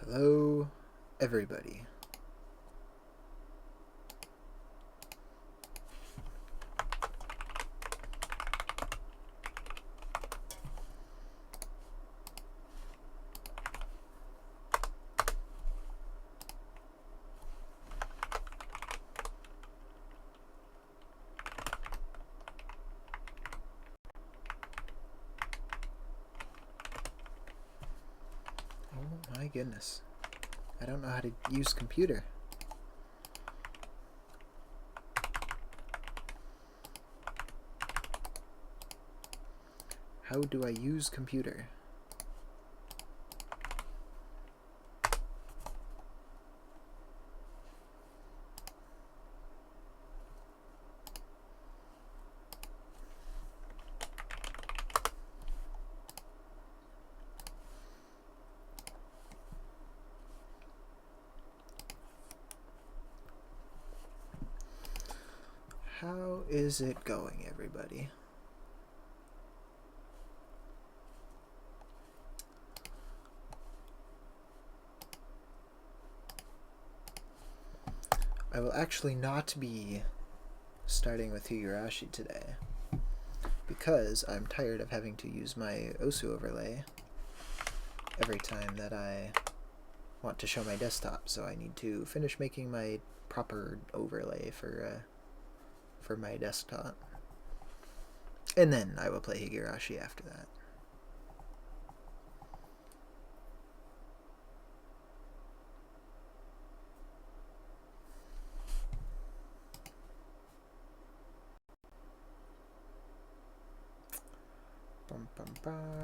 Hello, everybody. Oh my goodness. I don't know how to use computer. How do I use computer? How is it going, everybody? I will actually not be starting with higurashi today because I'm tired of having to use my Osu overlay every time that I want to show my desktop, so I need to finish making my proper overlay for my desktop. And then I will play higurashi after that.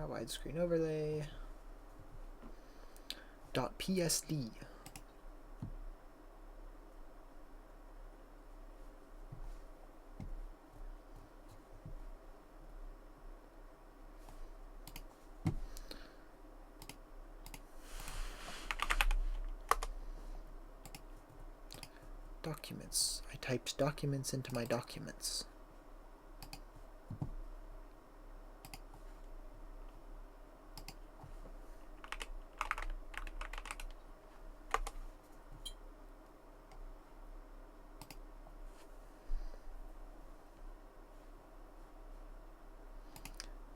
Widescreen overlay. .psd. Documents. I typed documents into my documents.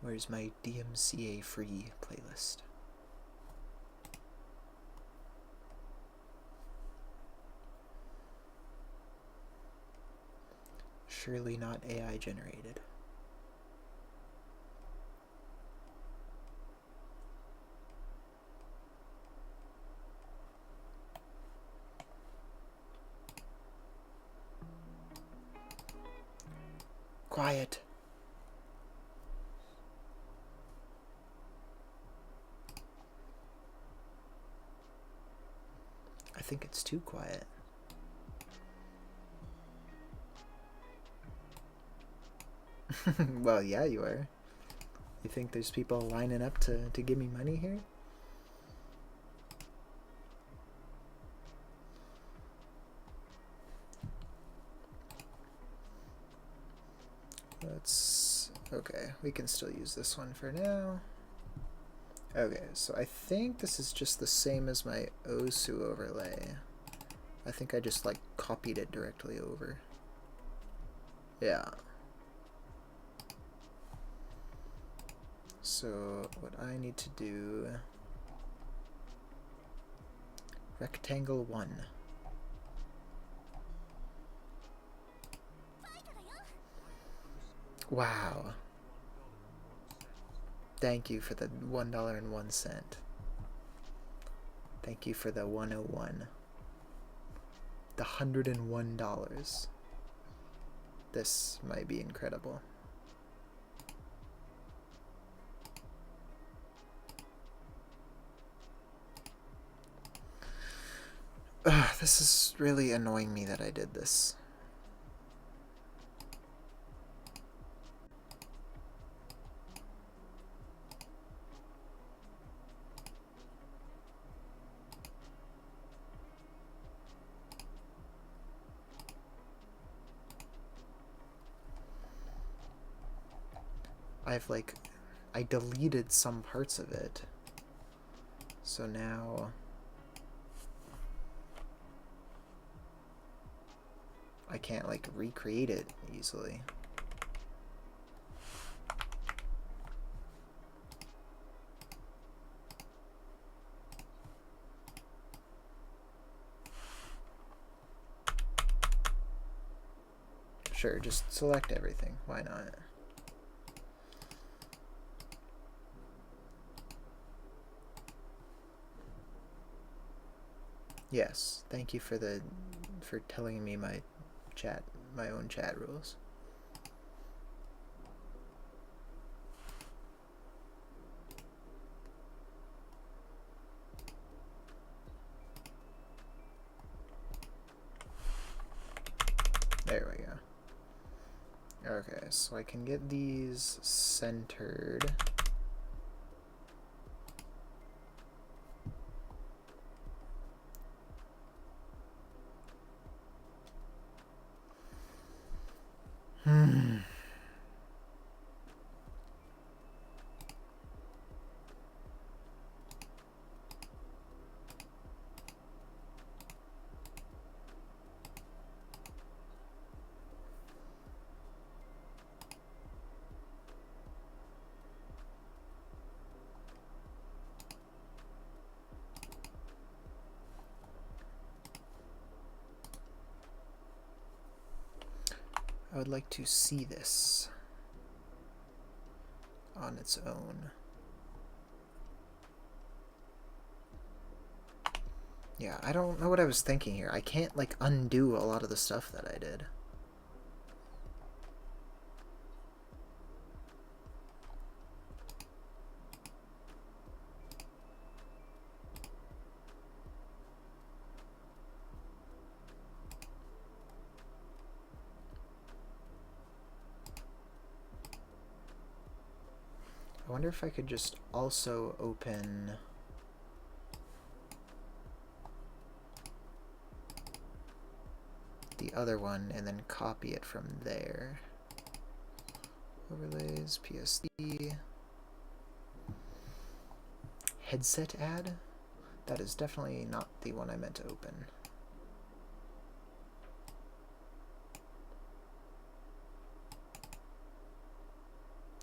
Where's my DMCA free playlist? Surely not AI generated. Quiet. I think it's too quiet. Well, yeah, you are. You think there's people lining up to give me money here? Okay, we can still use this one for now. Okay, so I think this is just the same as my Osu overlay. I think I just like copied it directly over. Yeah. So what I need to do, rectangle 1. Wow. Thank you for the $1.01. Thank you for the 101. The $101. This might be incredible. This is really annoying me that I did this. I deleted some parts of it. So now I can't like recreate it easily. Sure, just select everything. Why not? Yes, thank you for telling me my own chat rules. There we go. Okay, so I can get these centered. I would like to see this on its own. Yeah, I don't know what I was thinking here. I can't like undo a lot of the stuff that I did. I wonder if I could just also open the other one and then copy it from there. Overlays, PSD. Headset add? That is definitely not the one I meant to open.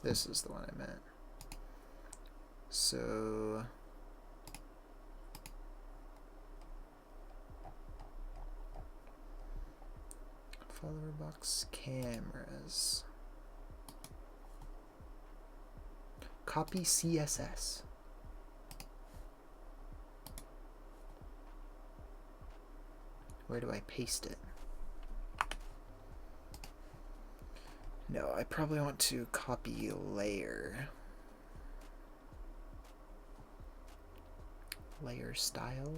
This is the one I meant. So follower box cameras. Copy CSS. Where do I paste it? No, I probably want to copy layer. Layer style.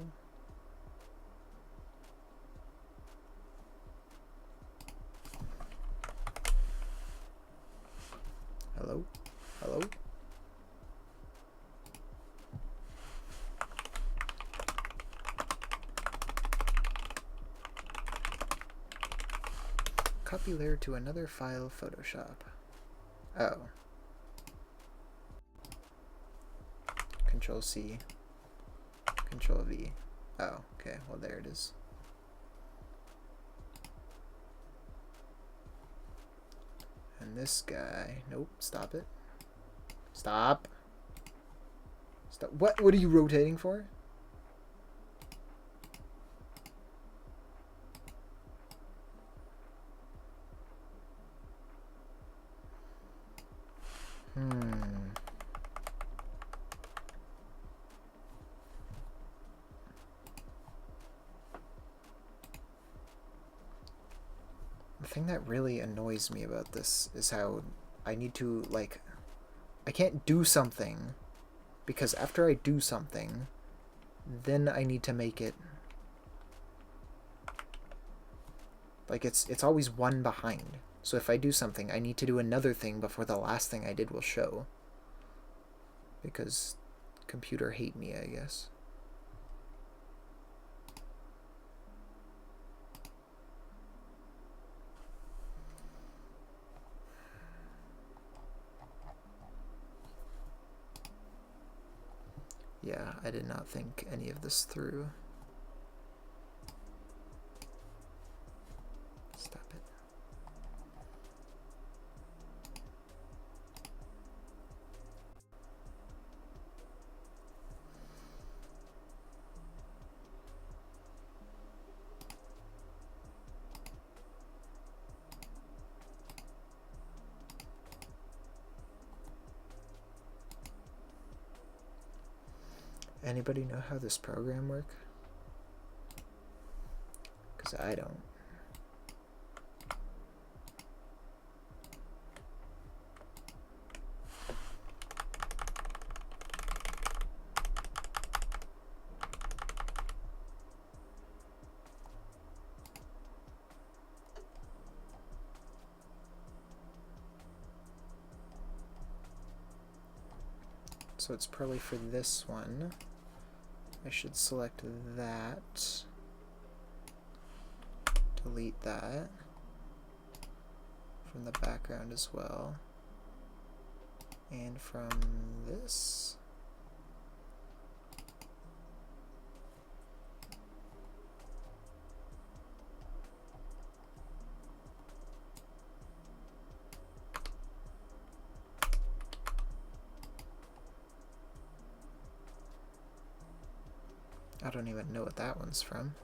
Hello? Hello? Copy layer to another file, Photoshop. Oh. Control C. Control V. Oh, okay. Well, there it is. And this guy. Nope. Stop it. Stop. Stop. What? What are you rotating for? The thing that really annoys me about this is how I need to, like, I can't do something because after I do something, then I need to make it, like, it's always one behind. So if I do something, I need to do another thing before the last thing I did will show. Because computer hate me, I guess. Yeah, I did not think any of this through. Stop Anybody know how this program works? Because I don't. So it's probably for this one. I should select that. Delete that from the background as well. And from this. I don't even know what that one's from.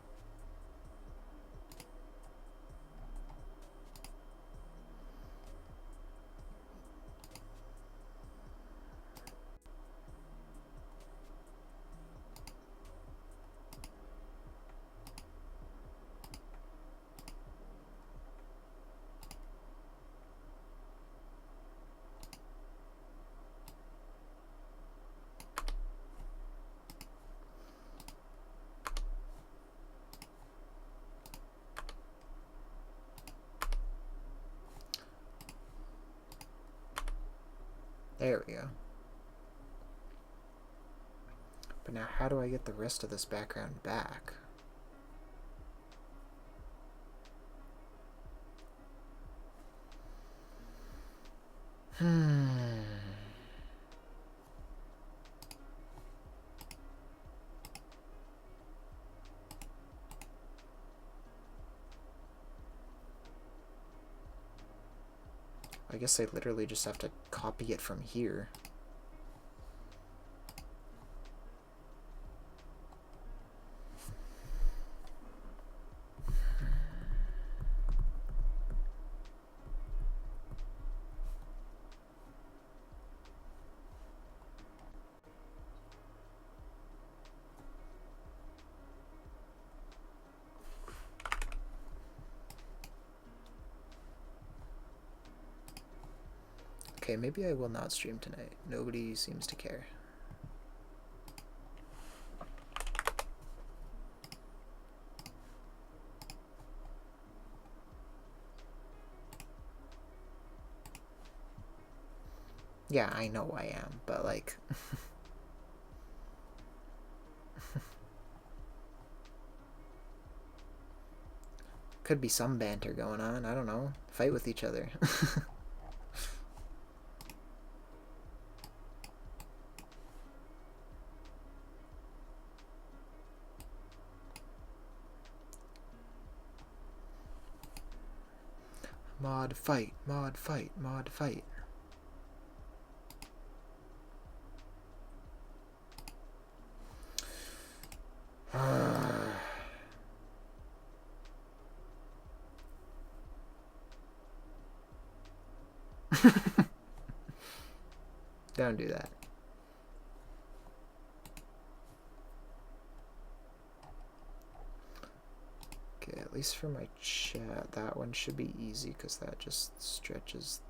There we go. But now how do I get the rest of this background back? I guess I literally just have to copy it from here. Okay, maybe I will not stream tonight. Nobody seems to care. Yeah, I know I am, but like... Could be some banter going on, I don't know. Fight with each other. Mod fight, mod fight, mod fight. Don't do that. Okay, at least for my chat, that one should be easy because that just stretches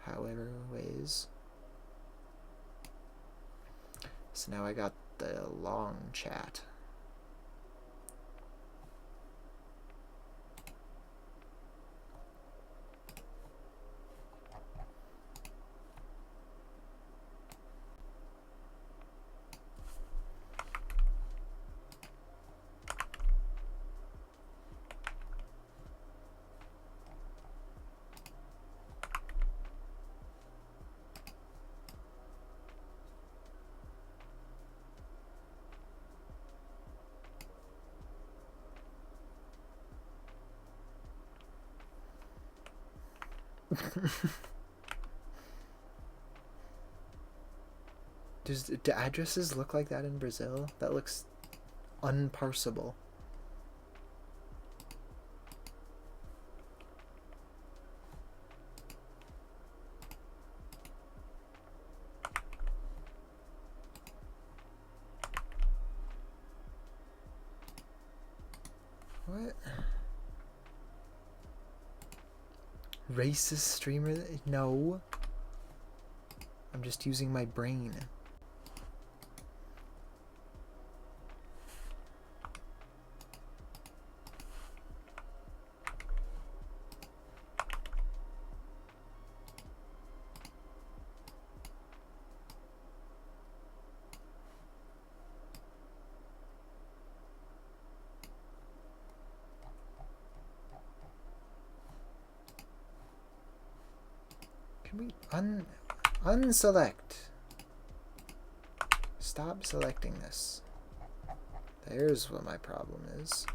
however ways. So now I got the long chat. Do addresses look like that in Brazil? That looks unparsable. What? Racist streamer? No. I'm just using my brain. Can we unselect? Stop selecting this. There's what my problem is.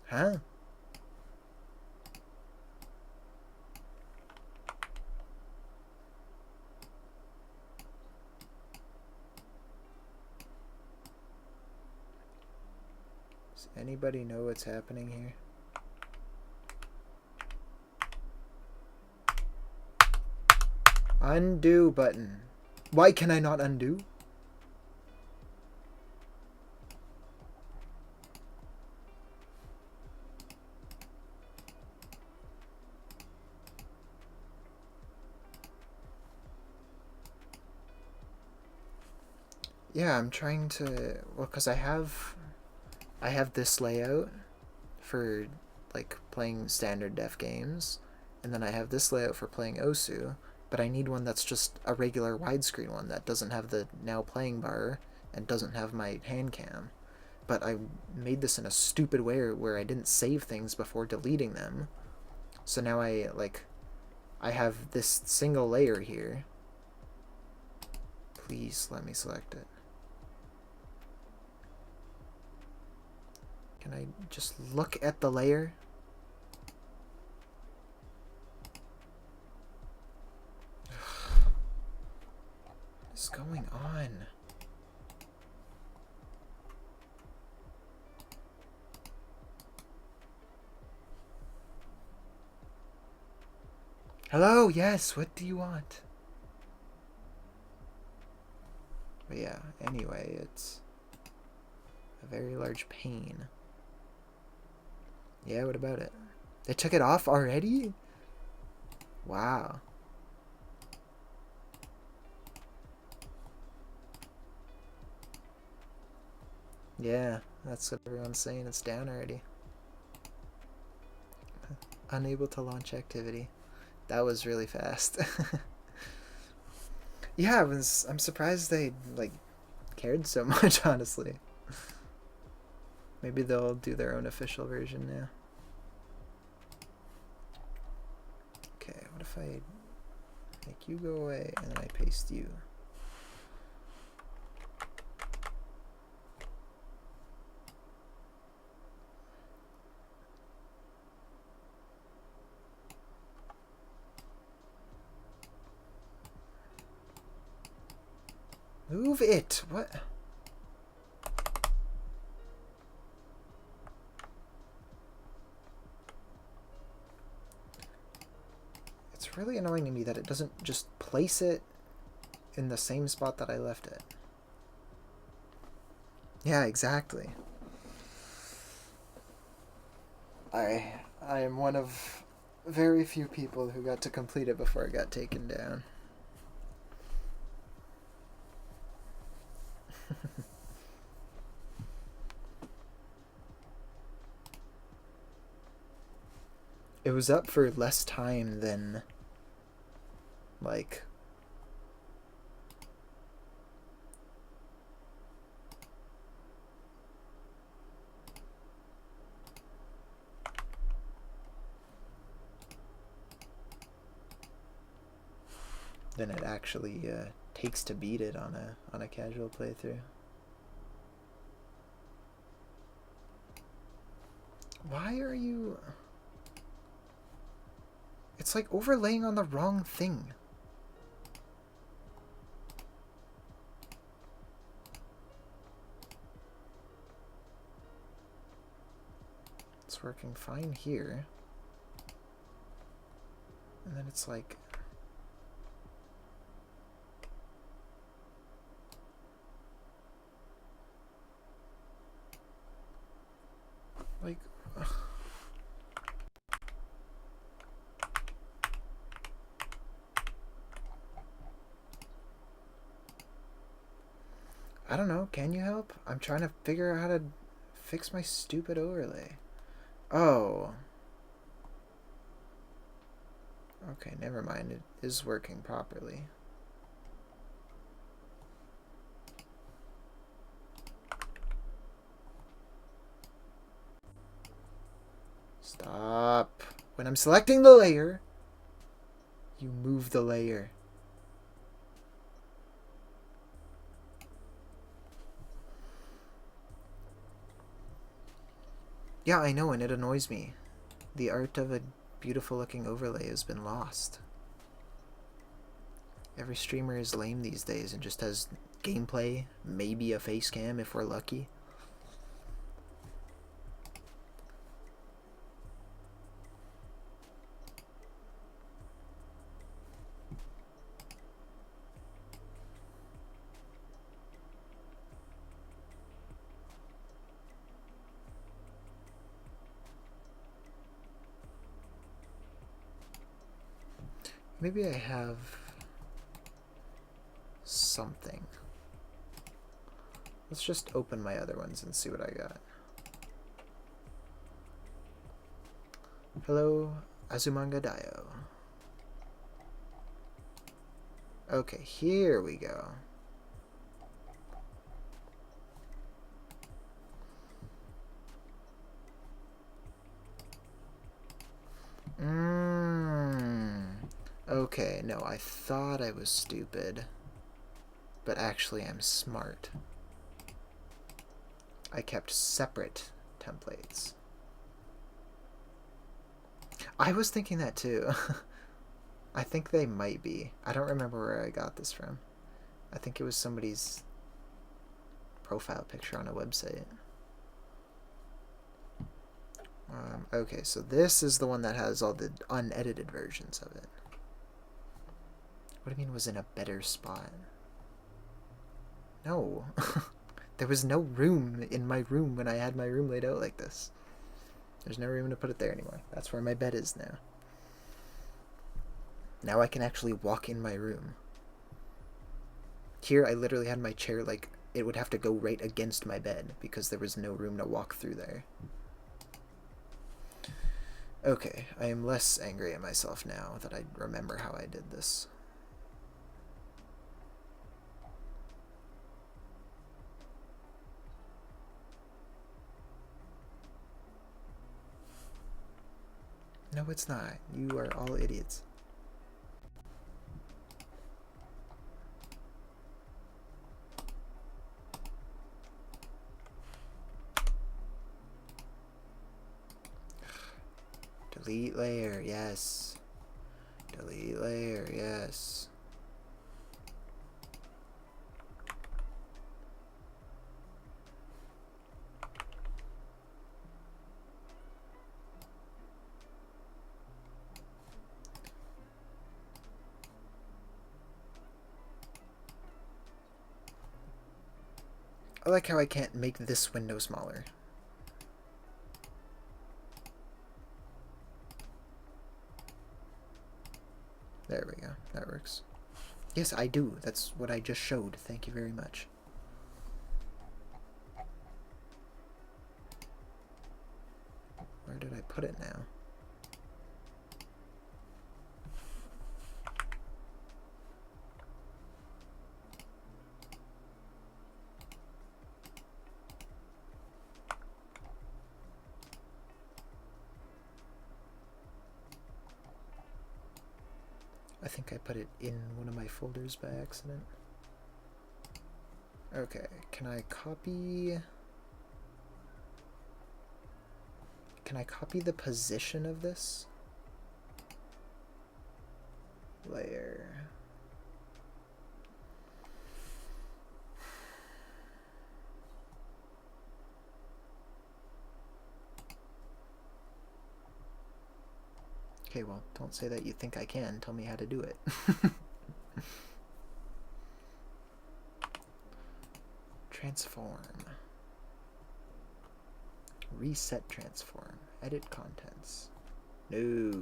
Huh? Does anybody know what's happening here? Undo button. Why can I not undo? Yeah, I'm trying to, well, because I have this layout for like playing standard def games, and then I have this layout for playing Osu, but I need one that's just a regular widescreen one that doesn't have the now playing bar and doesn't have my hand cam. But I made this in a stupid way where I didn't save things before deleting them. So now I have this single layer here. Please let me select it. Can I just look at the layer? What's going on? Hello, yes, what do you want? But yeah, anyway, it's a very large pain. Yeah, what about it? They took it off already? Wow. Yeah, that's what everyone's saying. It's down already. Unable to launch activity. That was really fast. Yeah, I'm surprised they like cared so much, honestly. Maybe they'll do their own official version now. Okay, what if I make you go away and then I paste you? Move it! What? It's really annoying to me that it doesn't just place it in the same spot that I left it. Yeah, exactly. I am one of very few people who got to complete it before it got taken down. It was up for less time than, like, than it actually takes to beat it on a casual playthrough. Why are you... It's like overlaying on the wrong thing. It's working fine here. And then it's like... Like... Ugh. I don't know, can you help? I'm trying to figure out how to fix my stupid overlay. Oh. Okay, never mind. It is working properly. Stop. When I'm selecting the layer, you move the layer. Yeah, I know, and it annoys me. The art of a beautiful looking overlay has been lost. Every streamer is lame these days and just has gameplay, maybe a face cam if we're lucky. Maybe I have something. Let's just open my other ones and see what I got. Hello, Azumanga Daioh. Okay, here we go. Okay, no, I thought I was stupid, but actually I'm smart. I kept separate templates. I was thinking that too. I think they might be. I don't remember where I got this from. I think it was somebody's profile picture on a website. Okay, so this is the one that has all the unedited versions of it. What do you mean was in a better spot? No. There was no room in my room when I had my room laid out like this. There's no room to put it there anymore. That's where my bed is now. Now I can actually walk in my room. Here I literally had my chair like it would have to go right against my bed because there was no room to walk through there. Okay, I am less angry at myself now that I remember how I did this. No, it's not. You are all idiots. Delete layer, yes. Delete layer, yes. I like how I can't make this window smaller. There we go. That works. Yes, I do. That's what I just showed. Thank you very much. Where did I put it now? I think I put it in one of my folders by accident. Okay, can I copy the position of this layer? Okay, well, don't say that you think I can. Tell me how to do it. Transform. Reset transform. Edit contents. No.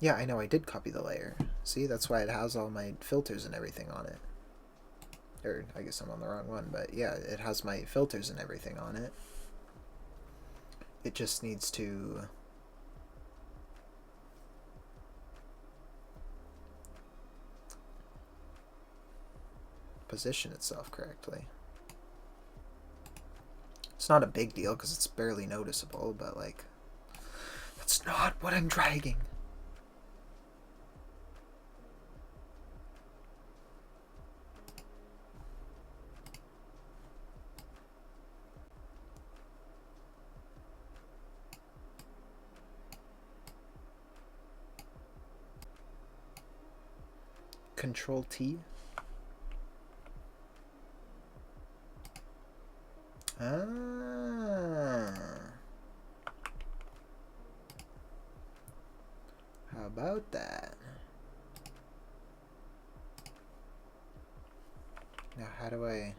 Yeah, I know I did copy the layer. See, that's why it has all my filters and everything on it. Or, I guess I'm on the wrong one, but yeah, it has my filters and everything on it. It just needs to position itself correctly. It's not a big deal because it's barely noticeable, but like, that's not what I'm dragging. Control T. Ah. How about that? Now how do I...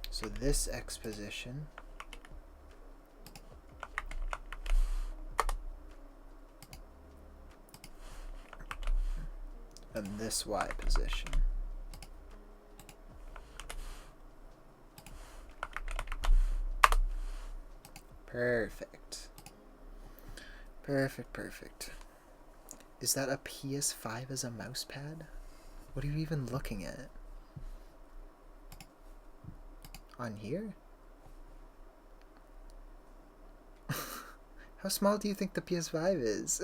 So this X position and this Y position. Perfect. Perfect, perfect. Is that a PS5 as a mouse pad? What are you even looking at? On here? How small do you think the PS5 is?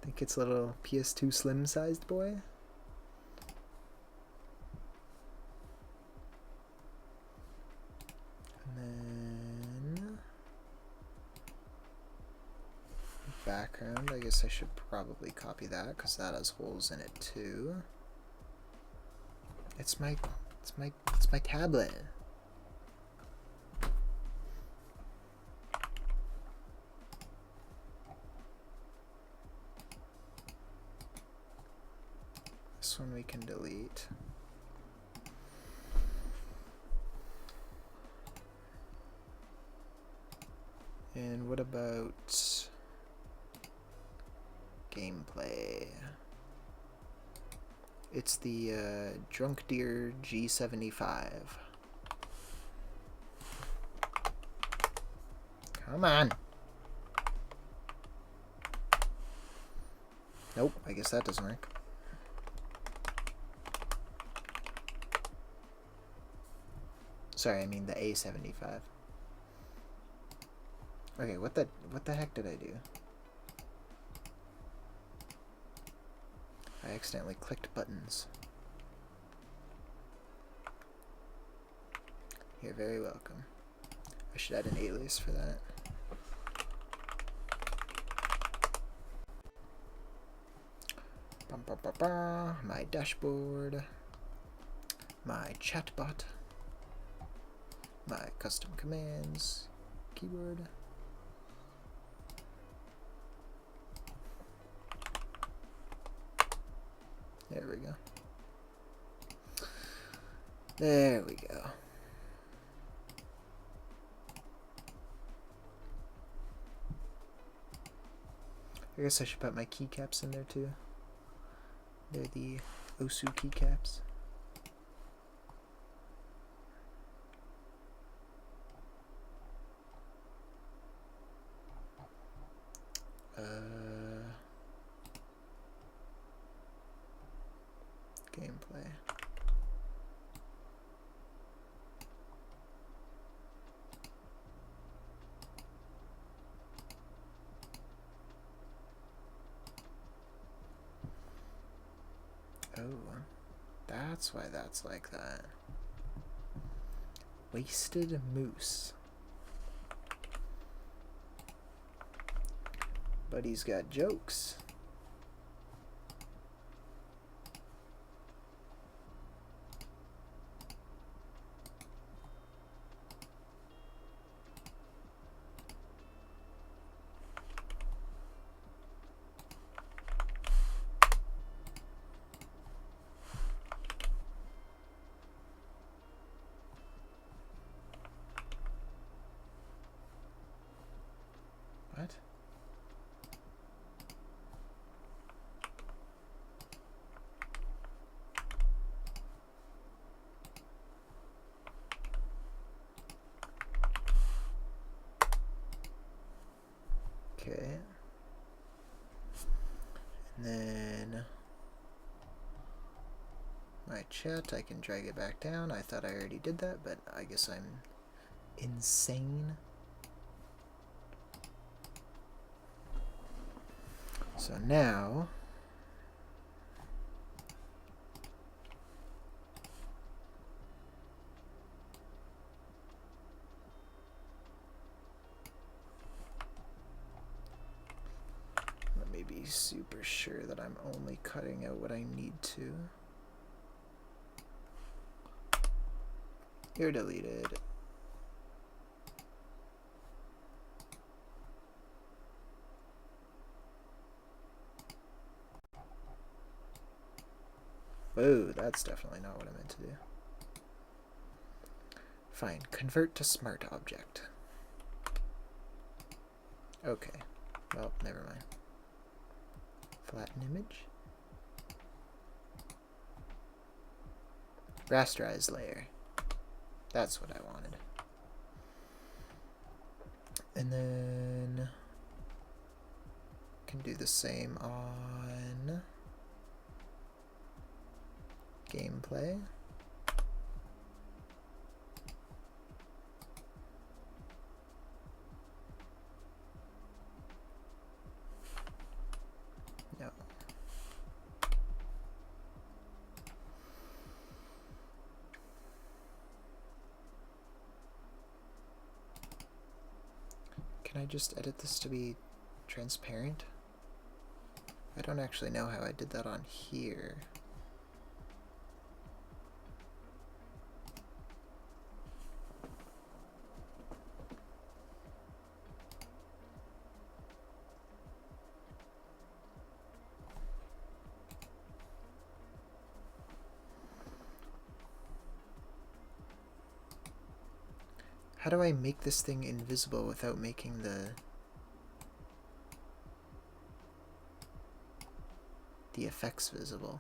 Think it's a little PS2 slim sized boy? And then background, I guess I should probably copy that because that has holes in it too. It's my tablet. This one we can delete. And what about gameplay? It's the Drunk Deer G75. Come on. Nope, I guess that doesn't work. Sorry, I mean the A75. Okay, what the heck did I do? I accidentally clicked buttons. You're very welcome. I should add an alias for that. My dashboard. My chatbot. My custom commands. Keyword. There we go. There we go. I guess I should put my keycaps in there too. They're the Osu keycaps. Gameplay. that's why that's like that. Wasted moose. But he's got jokes. What? Okay. And then my chat, I can drag it back down. I thought I already did that, but I guess I'm insane. So now let me be super sure that I'm only cutting out what I need to. You're deleted. Whoa, that's definitely not what I meant to do. Fine, convert to smart object. Okay, well, never mind. Flatten image. Rasterize layer. That's what I wanted. And then can do the same on gameplay. No. Can I just edit this to be transparent? I don't actually know how I did that on here. How do I make this thing invisible without making the effects visible?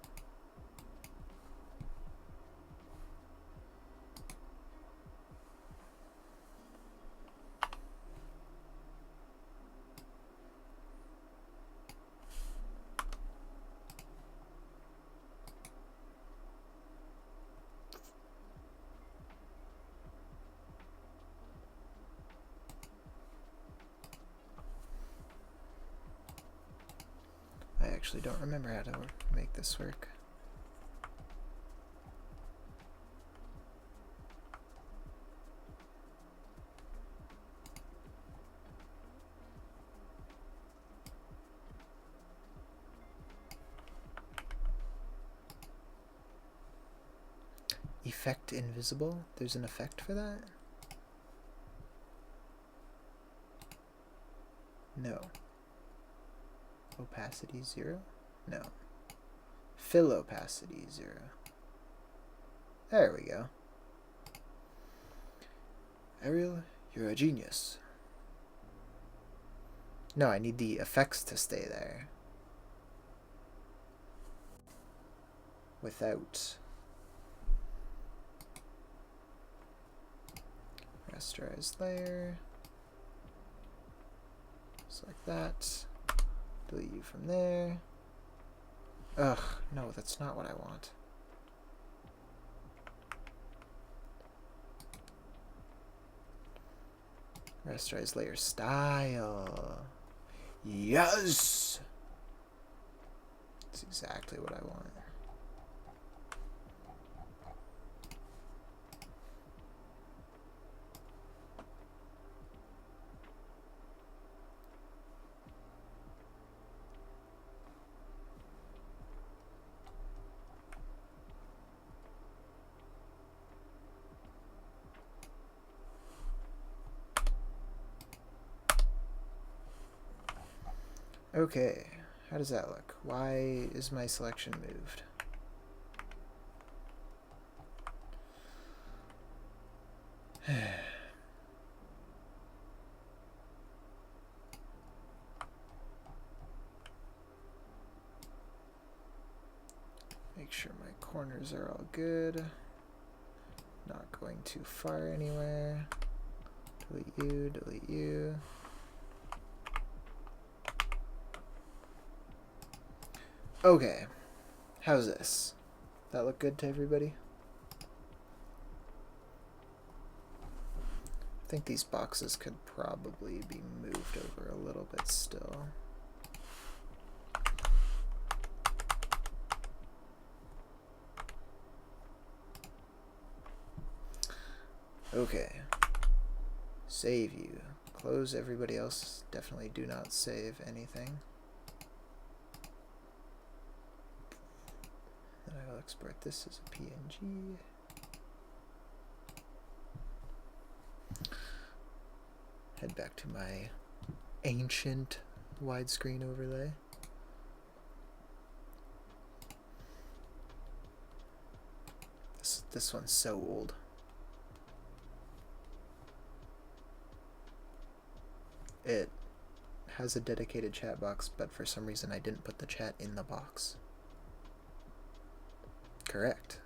I actually don't remember how to make this work. Effect invisible? There's an effect for that? No. Opacity 0? No. Fill opacity 0. There we go. Ariel, you're a genius. No, I need the effects to stay there. Without. Rasterize layer. Just like that. Delete you from there. Ugh, no, that's not what I want. Rasterize layer style. Yes! That's exactly what I want. Okay, how does that look? Why is my selection moved? Make sure my corners are all good. Not going too far anywhere. Delete you, delete you. Okay, how's this? That look good to everybody? I think these boxes could probably be moved over a little bit still. Okay. Save you. Close everybody else. Definitely do not save anything. Then I will export this as a PNG. Head back to my ancient widescreen overlay. This one's so old. It has a dedicated chat box, but for some reason I didn't put the chat in the box. Correct.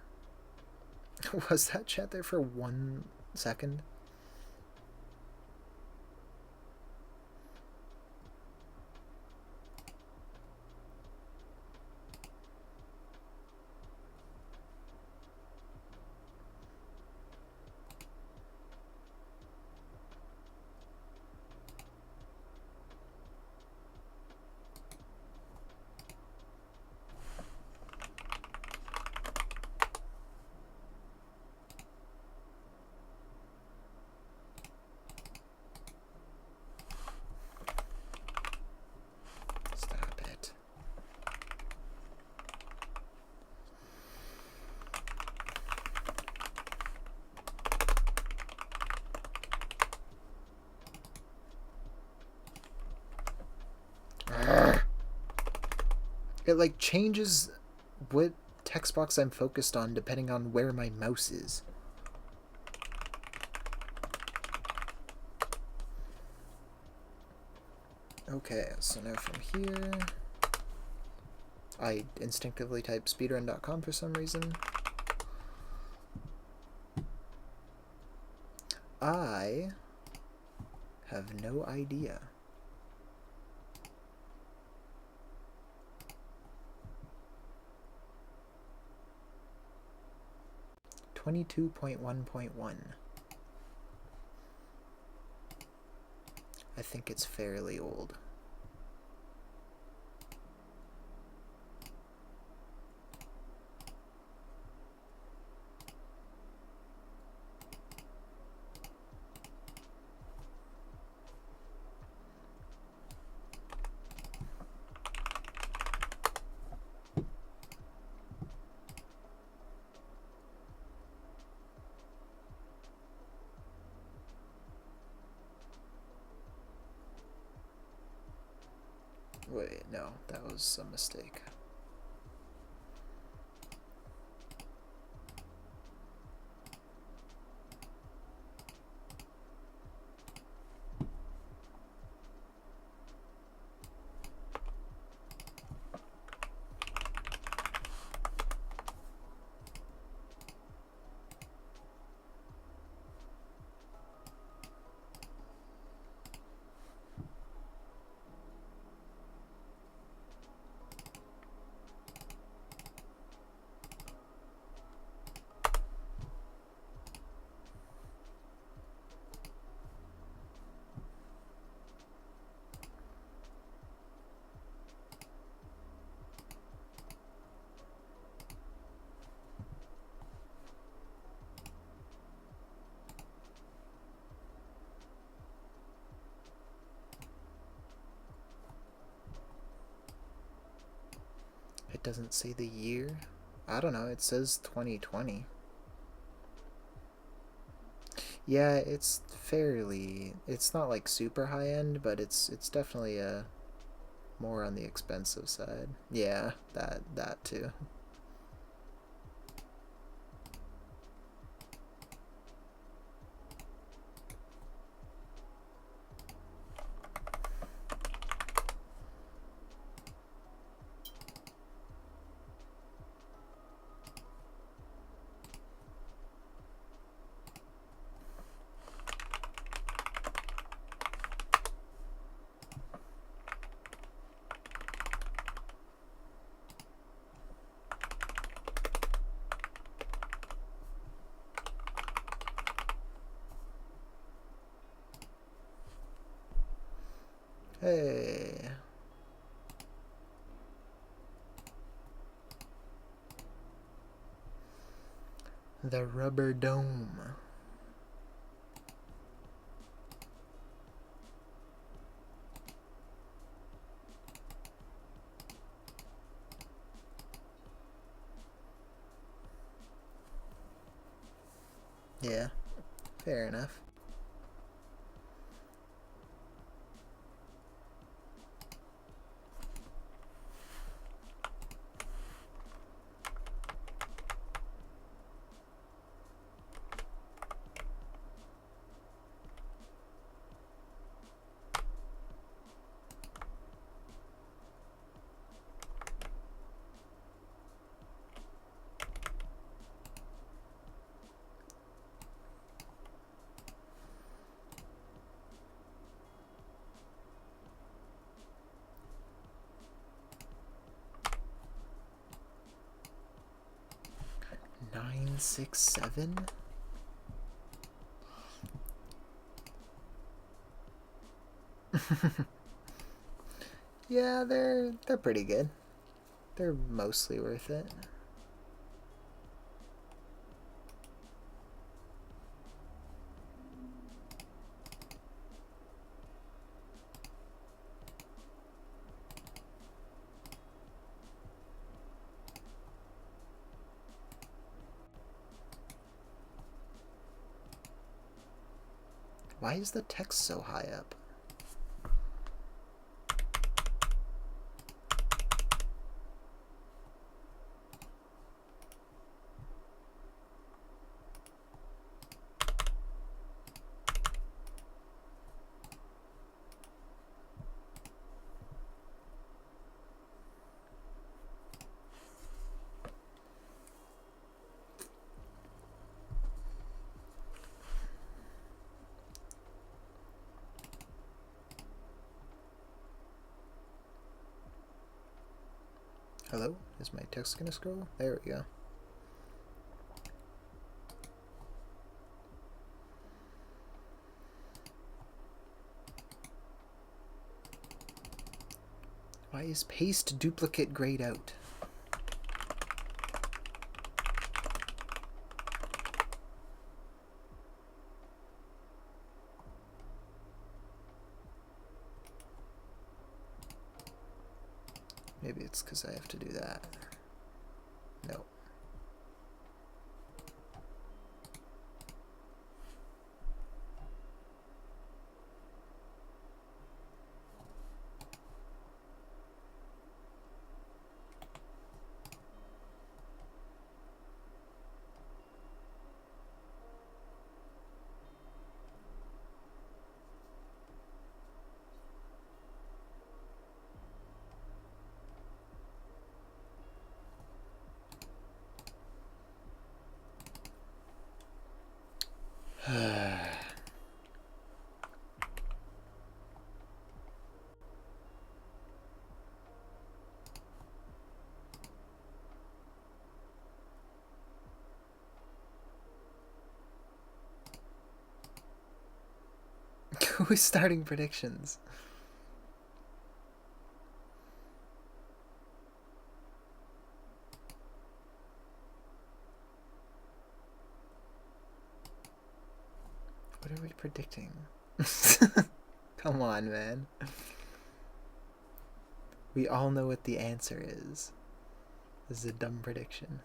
Was that chat there for 1 second? It like changes what text box I'm focused on depending on where my mouse is. Okay, so now from here, I instinctively type speedrun.com for some reason. I have no idea. 22.1.1. I think it's fairly old. Wait, no, that was a mistake. It doesn't say the year. I don't know, it says 2020. Yeah, it's not like super high end, but it's definitely a more on the expensive side. Yeah, that too. Hey. The rubber dome. Yeah, fair enough. Nine, 6, 7. Yeah, they're pretty good. They're mostly worth it. Why is the text so high up? Hello? Is my text gonna scroll? There we go. Why is paste duplicate grayed out? Maybe it's because I have to do that. No. Who's starting predictions? What are we predicting? Come on, man. We all know what the answer is. This is a dumb prediction.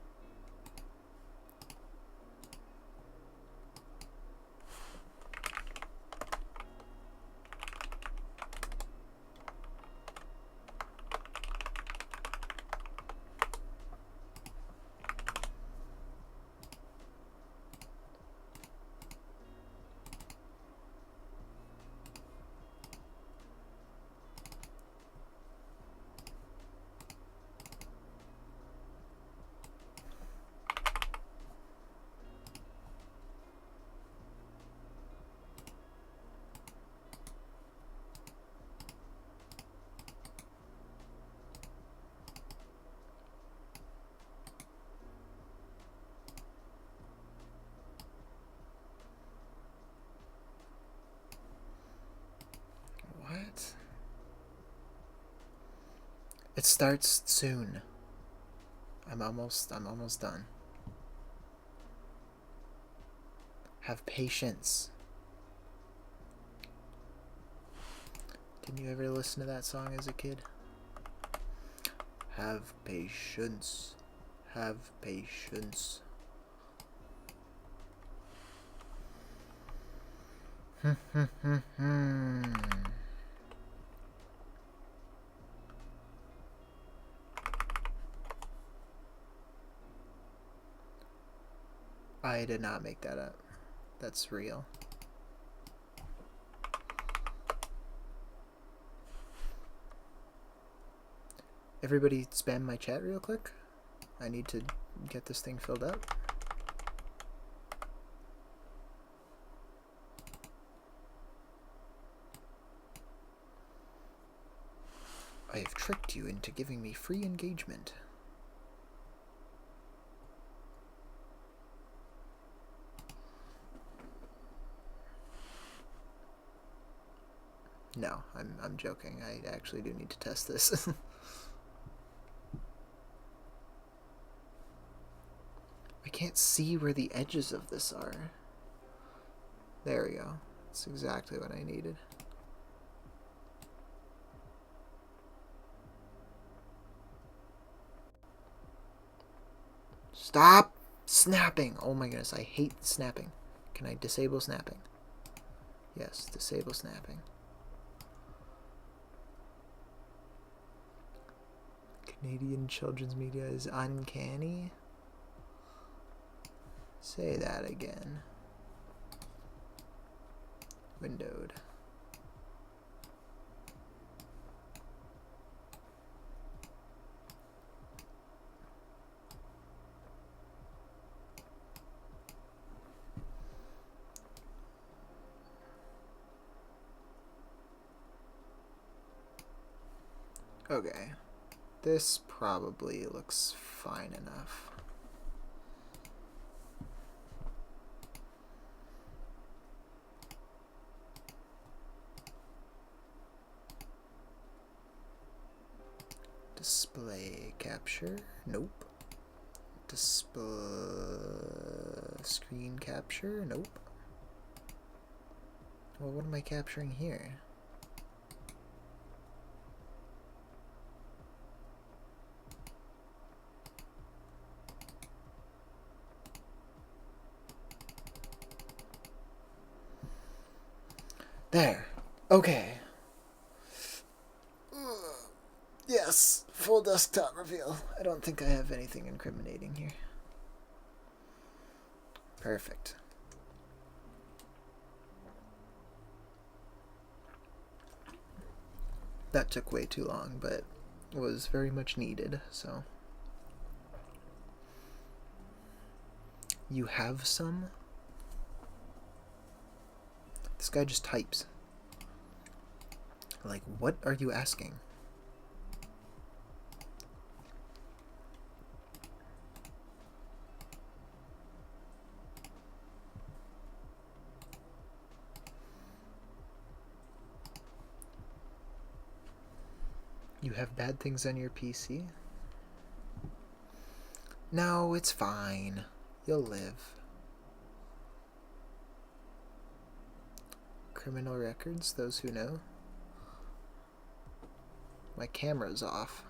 It starts soon. I'm almost done. Have patience. Didn't you ever listen to that song as a kid? Have patience. Have patience. I did not make that up. That's real. Everybody spam my chat real quick. I need to get this thing filled up. I have tricked you into giving me free engagement. No, I'm joking. I actually do need to test this. I can't see where the edges of this are. There we go. That's exactly what I needed. Stop snapping! Oh my goodness, I hate snapping. Can I disable snapping? Yes, disable snapping. Canadian children's media is uncanny. Say that again. Windowed. Okay. This probably looks fine enough. Display capture? Nope. Display screen capture? Nope. Well, what am I capturing here? There. Okay. Yes, full desktop reveal. I don't think I have anything incriminating here. Perfect. That took way too long, but was very much needed, so. You have some? This guy just types. Like, what are you asking? You have bad things on your PC? No, it's fine. You'll live. Criminal records, those who know. My camera's off.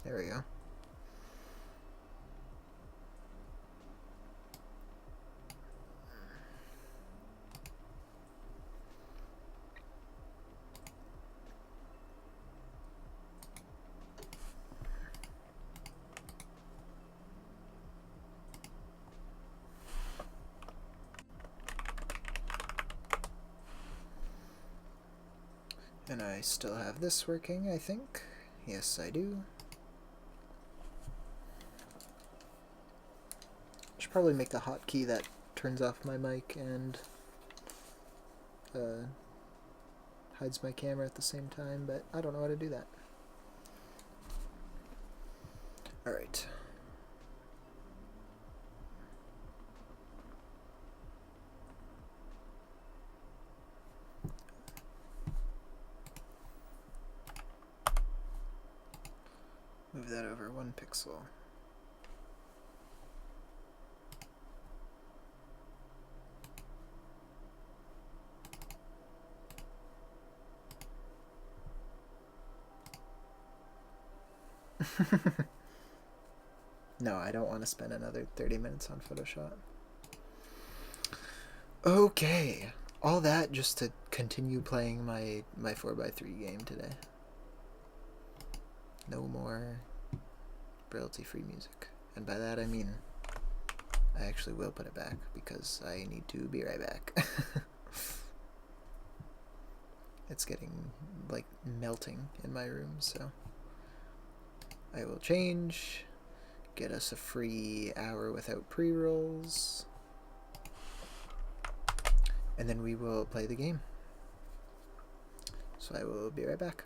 There we go. And I still have this working, I think. Yes, I do. Should probably make the hotkey that turns off my mic and hides my camera at the same time, but I don't know how to do that. Alright. Move that over 1 pixel. No, I don't want to spend another 30 minutes on Photoshop. Okay, all that just to continue playing my 4x3 game today. No more royalty-free music. And by that I mean I actually will put it back because I need to be right back. It's getting like melting in my room, so I will change, get us a free hour without pre-rolls, and then we will play the game. So I will be right back.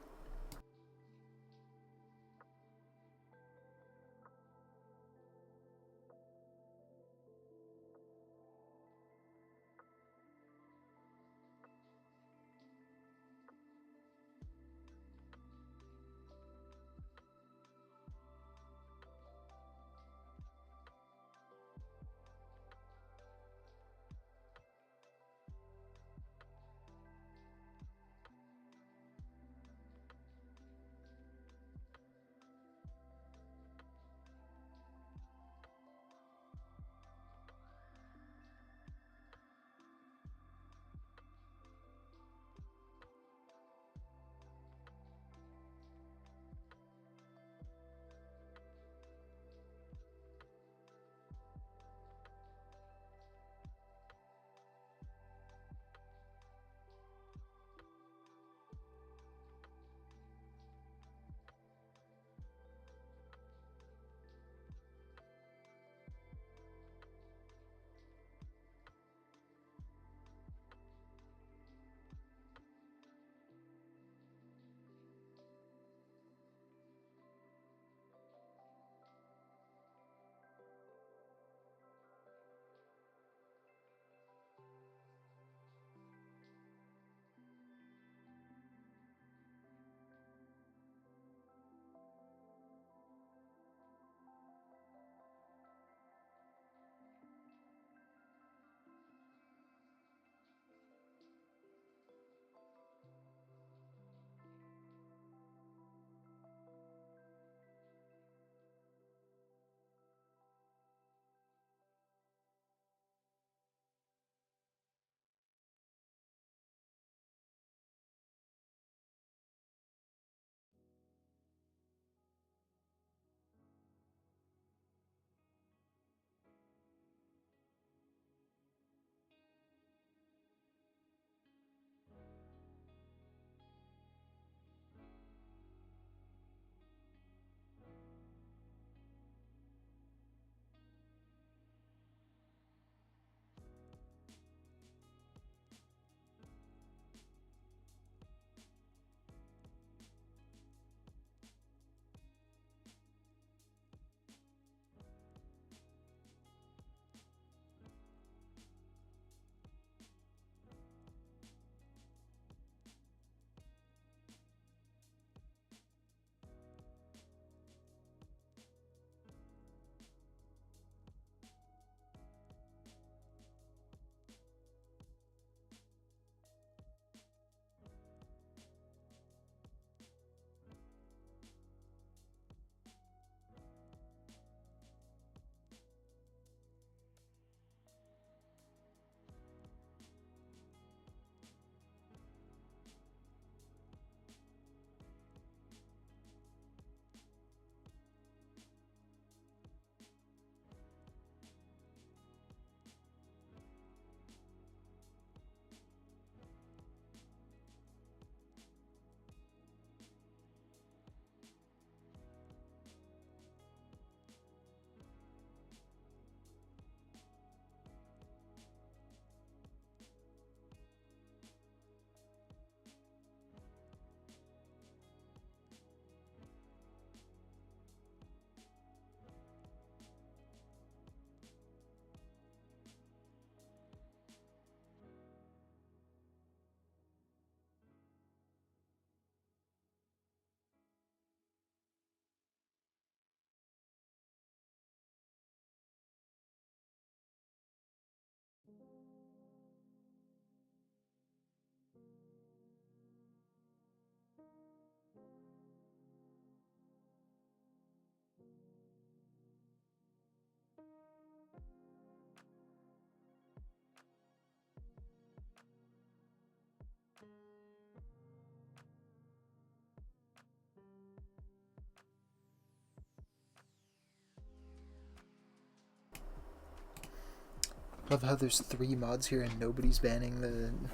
Love how there's 3 mods here and nobody's banning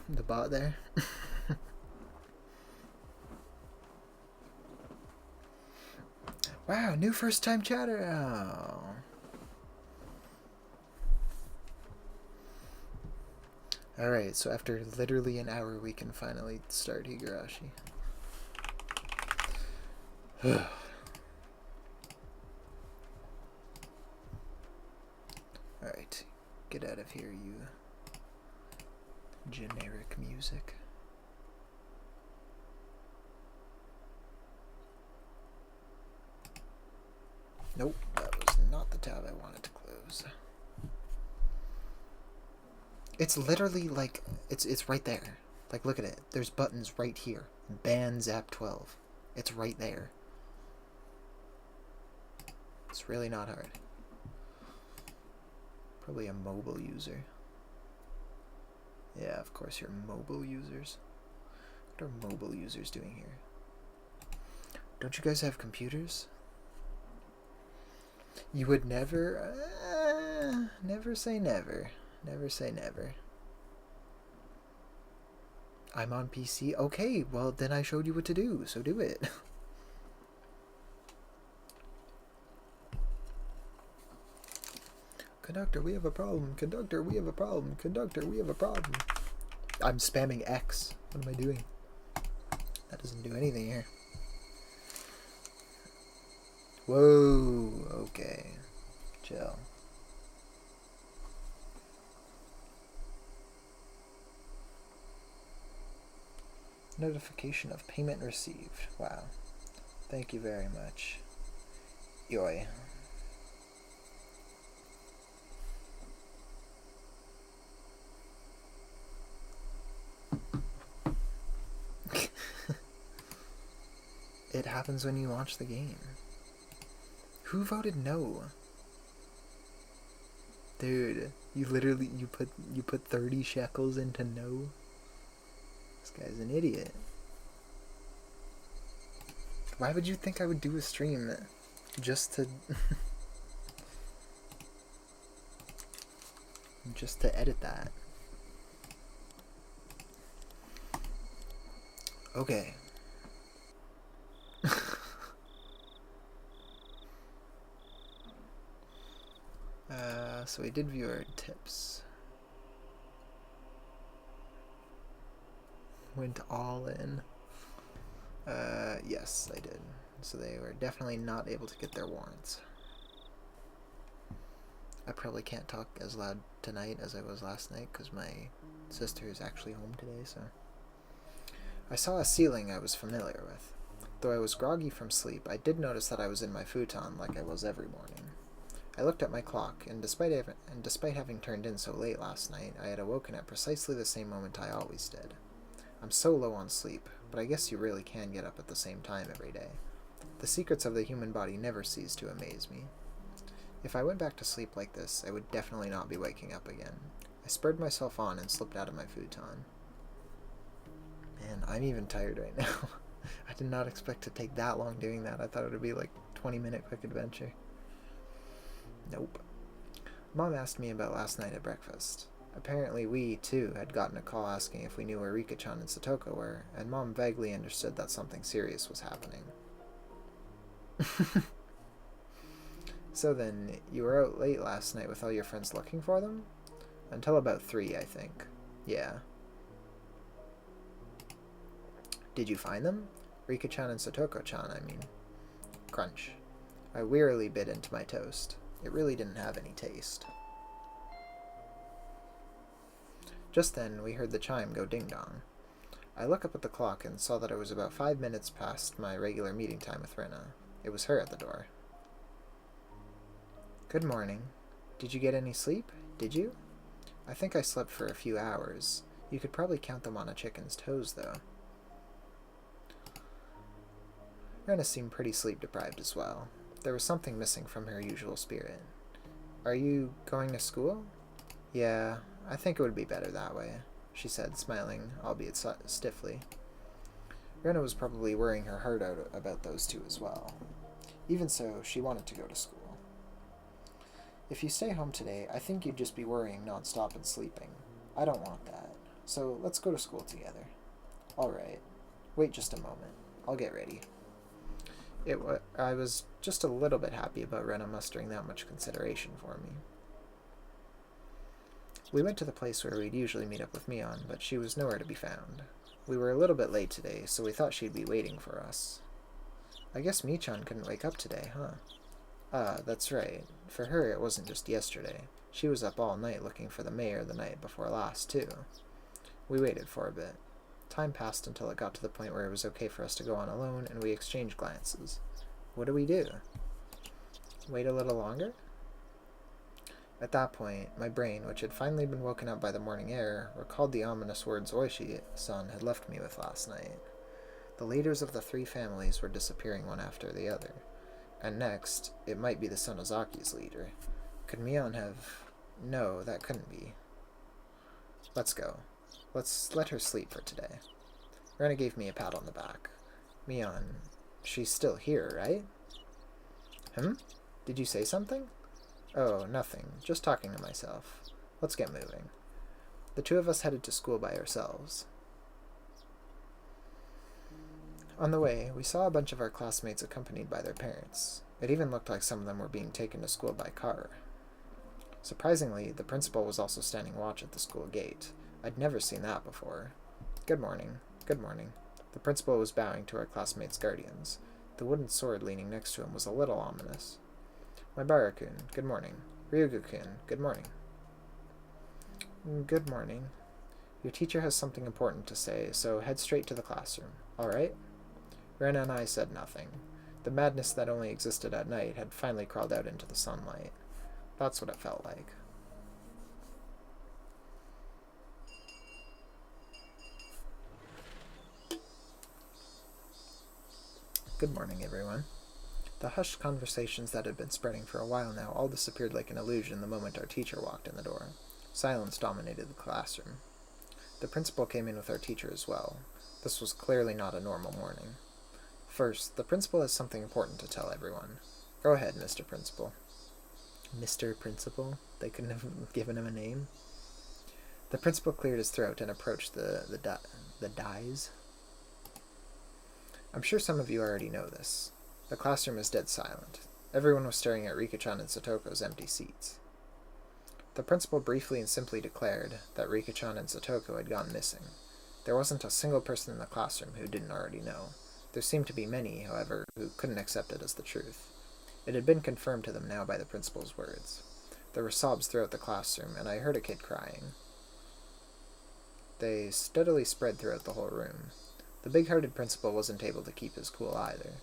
the bot there. Wow, new first time chatter. Oh. Alright, so after literally an hour we can finally start higurashi. Alright, get out of here, you generic music. Nope, that was not the tab I wanted to close. It's literally like, it's right there. Like, look at it. There's buttons right here. Ban Zap 12. It's right there. It's really not hard. Probably a mobile user. Yeah, of course you're mobile users. What are mobile users doing here? Don't you guys have computers? You would never... never say never. Never say never. I'm on PC. Okay, well then I showed you what to do, so do it. Conductor, we have a problem. Conductor, we have a problem. Conductor, we have a problem. I'm spamming X. What am I doing? That doesn't do anything here. Whoa, okay. Chill. Notification of payment received. Wow. Thank you very much. Yoy. It happens when you launch the game. Who voted no? Dude, you literally you put 30 shekels into no? This guy's an idiot. Why would you think I would do a stream just to just to edit that? Okay. So we did viewer tips. Went all in. Yes, I did. So they were definitely not able to get their warrants. I probably can't talk as loud tonight as I was last night because my sister is actually home today, so. I saw a ceiling I was familiar with. Though I was groggy from sleep, I did notice that I was in my futon like I was every morning. I looked at my clock, and despite having turned in so late last night, I had awoken at precisely the same moment I always did. I'm so low on sleep, but I guess you really can get up at the same time every day. The secrets of the human body never cease to amaze me. If I went back to sleep like this, I would definitely not be waking up again. I spurred myself on and slipped out of my futon. Man, I'm even tired right now. I did not expect to take that long doing that. I thought it would be like 20-minute quick adventure. Nope. Mom asked me about last night at breakfast. Apparently we, too, had gotten a call asking if we knew where Rika-chan and Satoko were, and Mom vaguely understood that something serious was happening. So then, you were out late last night with all your friends looking for them? Until about 3, I think. Yeah. Did you find them? Rika-chan and Satoko-chan, I mean. Crunch. I wearily bit into my toast. It really didn't have any taste. Just then, we heard the chime go ding-dong. I looked up at the clock and saw that it was about 5 minutes past my regular meeting time with Rena. It was her at the door. Good morning. Did you get any sleep? Did you? I think I slept for a few hours. You could probably count them on a chicken's toes, though. Rena seemed pretty sleep-deprived as well. There was something missing from her usual spirit. Are you going to school? Yeah, I think it would be better that way, she said, smiling, albeit stiffly. Rena was probably worrying her heart out about those two as well. Even so, she wanted to go to school. If you stay home today, I think you'd just be worrying nonstop and sleeping. I don't want that. So let's go to school together. Alright. Wait just a moment. I'll get ready. I was just a little bit happy about Rena mustering that much consideration for me. We went to the place where we'd usually meet up with Mion, but she was nowhere to be found. We were a little bit late today, so we thought she'd be waiting for us. I guess Michan couldn't wake up today, huh? Ah, that's right. For her, it wasn't just yesterday. She was up all night looking for the mayor the night before last, too. We waited for a bit. Time passed until it got to the point where it was okay for us to go on alone, and we exchanged glances. What do we do? Wait a little longer? At that point, my brain, which had finally been woken up by the morning air, recalled the ominous words Oishi-san had left me with last night. The leaders of the three families were disappearing one after the other. And next, it might be the Sonozaki's leader. Could Mion have... No, that couldn't be. Let's go. Let's let her sleep for today. Rena gave me a pat on the back. Mion, she's still here, right? Did you say something? Oh, nothing. Just talking to myself. Let's get moving. The two of us headed to school by ourselves. On the way, we saw a bunch of our classmates accompanied by their parents. It even looked like some of them were being taken to school by car. Surprisingly, the principal was also standing watch at the school gate. I'd never seen that before. Good morning. Good morning. The principal was bowing to our classmates' guardians. The wooden sword leaning next to him was a little ominous. Maibara-kun, good morning. Ryugu-kun, good morning. Good morning. Your teacher has something important to say, so head straight to the classroom. All right? Rena and I said nothing. The madness that only existed at night had finally crawled out into the sunlight. That's what it felt like. Good morning, everyone. The hushed conversations that had been spreading for a while now all disappeared like an illusion the moment our teacher walked in the door. Silence dominated the classroom. The principal came in with our teacher as well. This was clearly not a normal morning. First, the principal has something important to tell everyone. Go ahead, Mr. Principal. Mr. Principal? They couldn't have given him a name? The principal cleared his throat and approached the dais. I'm sure some of you already know this. The classroom is dead silent. Everyone was staring at Rika-chan and Satoko's empty seats. The principal briefly and simply declared that Rika-chan and Satoko had gone missing. There wasn't a single person in the classroom who didn't already know. There seemed to be many, however, who couldn't accept it as the truth. It had been confirmed to them now by the principal's words. There were sobs throughout the classroom, and I heard a kid crying. They steadily spread throughout the whole room. The big-hearted principal wasn't able to keep his cool either.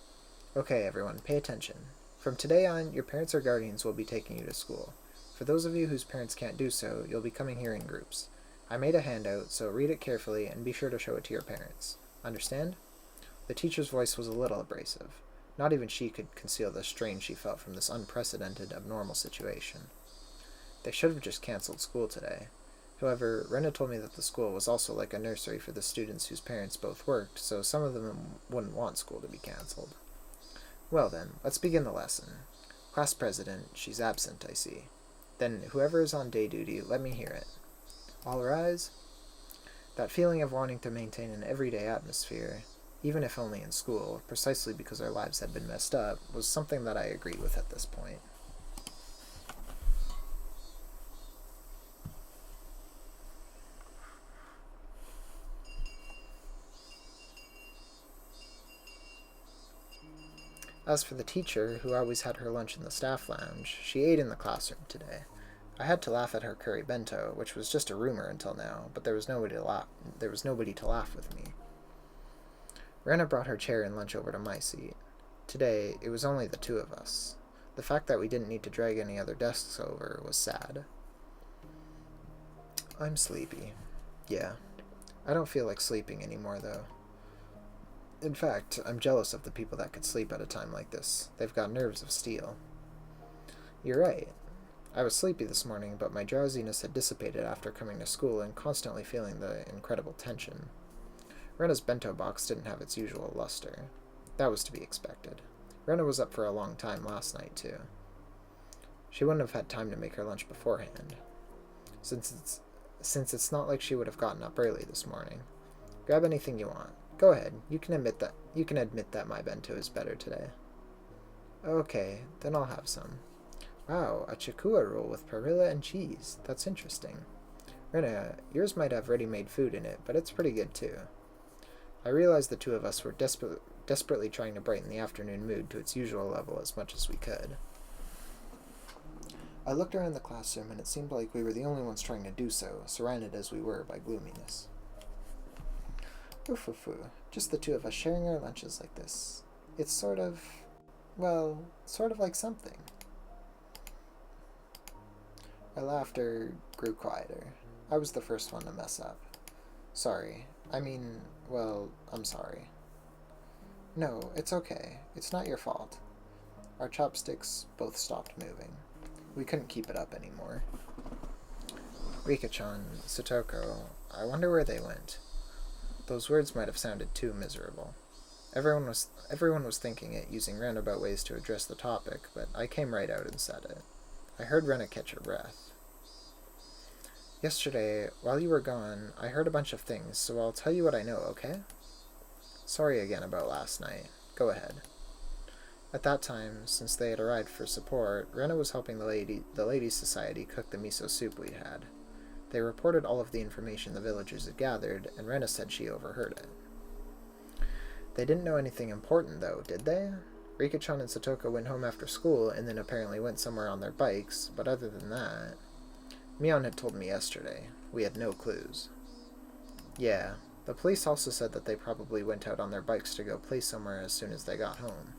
Okay, everyone, pay attention. From today on, your parents or guardians will be taking you to school. For those of you whose parents can't do so, you'll be coming here in groups. I made a handout, so read it carefully and be sure to show it to your parents. Understand? The teacher's voice was a little abrasive. Not even she could conceal the strain she felt from this unprecedented, abnormal situation. They should have just cancelled school today. However, Rena told me that the school was also like a nursery for the students whose parents both worked, so some of them wouldn't want school to be cancelled. Well then, let's begin the lesson. Class president, she's absent, I see. Then, whoever is on day duty, let me hear it. All rise. That feeling of wanting to maintain an everyday atmosphere, even if only in school, precisely because our lives had been messed up, was something that I agreed with at this point. As for the teacher, who always had her lunch in the staff lounge, she ate in the classroom today. I had to laugh at her curry bento, which was just a rumor until now, but there was nobody to laugh with me. Rena brought her chair and lunch over to my seat. Today, it was only the two of us. The fact that we didn't need to drag any other desks over was sad. I'm sleepy. Yeah. I don't feel like sleeping anymore, though. In fact, I'm jealous of the people that could sleep at a time like this. They've got nerves of steel. You're right. I was sleepy this morning, but my drowsiness had dissipated after coming to school and constantly feeling the incredible tension. Rena's bento box didn't have its usual luster. That was to be expected. Rena was up for a long time last night, too. She wouldn't have had time to make her lunch beforehand, since it's not like she would have gotten up early this morning. Grab anything you want. Go ahead. You can admit that my bento is better today. Okay, then I'll have some. Wow, a chikua roll with perilla and cheese. That's interesting. Rena, yours might have ready-made food in it, but it's pretty good too. I realized the two of us were desperately trying to brighten the afternoon mood to its usual level as much as we could. I looked around the classroom, and it seemed like we were the only ones trying to do so, surrounded as we were by gloominess. Oof-oo-foo, just the two of us sharing our lunches like this. It's sort of like something. Our laughter grew quieter. I was the first one to mess up. Sorry. I'm sorry. No, it's okay. It's not your fault. Our chopsticks both stopped moving. We couldn't keep it up anymore. Rika-chan, Satoko, I wonder where they went. Those words might have sounded too miserable. Everyone was thinking it, using roundabout ways to address the topic, but I came right out and said it. I heard Rena catch her breath. Yesterday, while you were gone, I heard a bunch of things, so I'll tell you what I know, okay? Sorry again about last night. Go ahead. At that time, since they had arrived for support, Rena was helping the Ladies' Society cook the miso soup we'd had. They reported all of the information the villagers had gathered, and Rena said she overheard it. They didn't know anything important, though, did they? Rika-chan and Satoko went home after school, and then apparently went somewhere on their bikes, but other than that... Mion had told me yesterday. We had no clues. Yeah, the police also said that they probably went out on their bikes to go play somewhere as soon as they got home.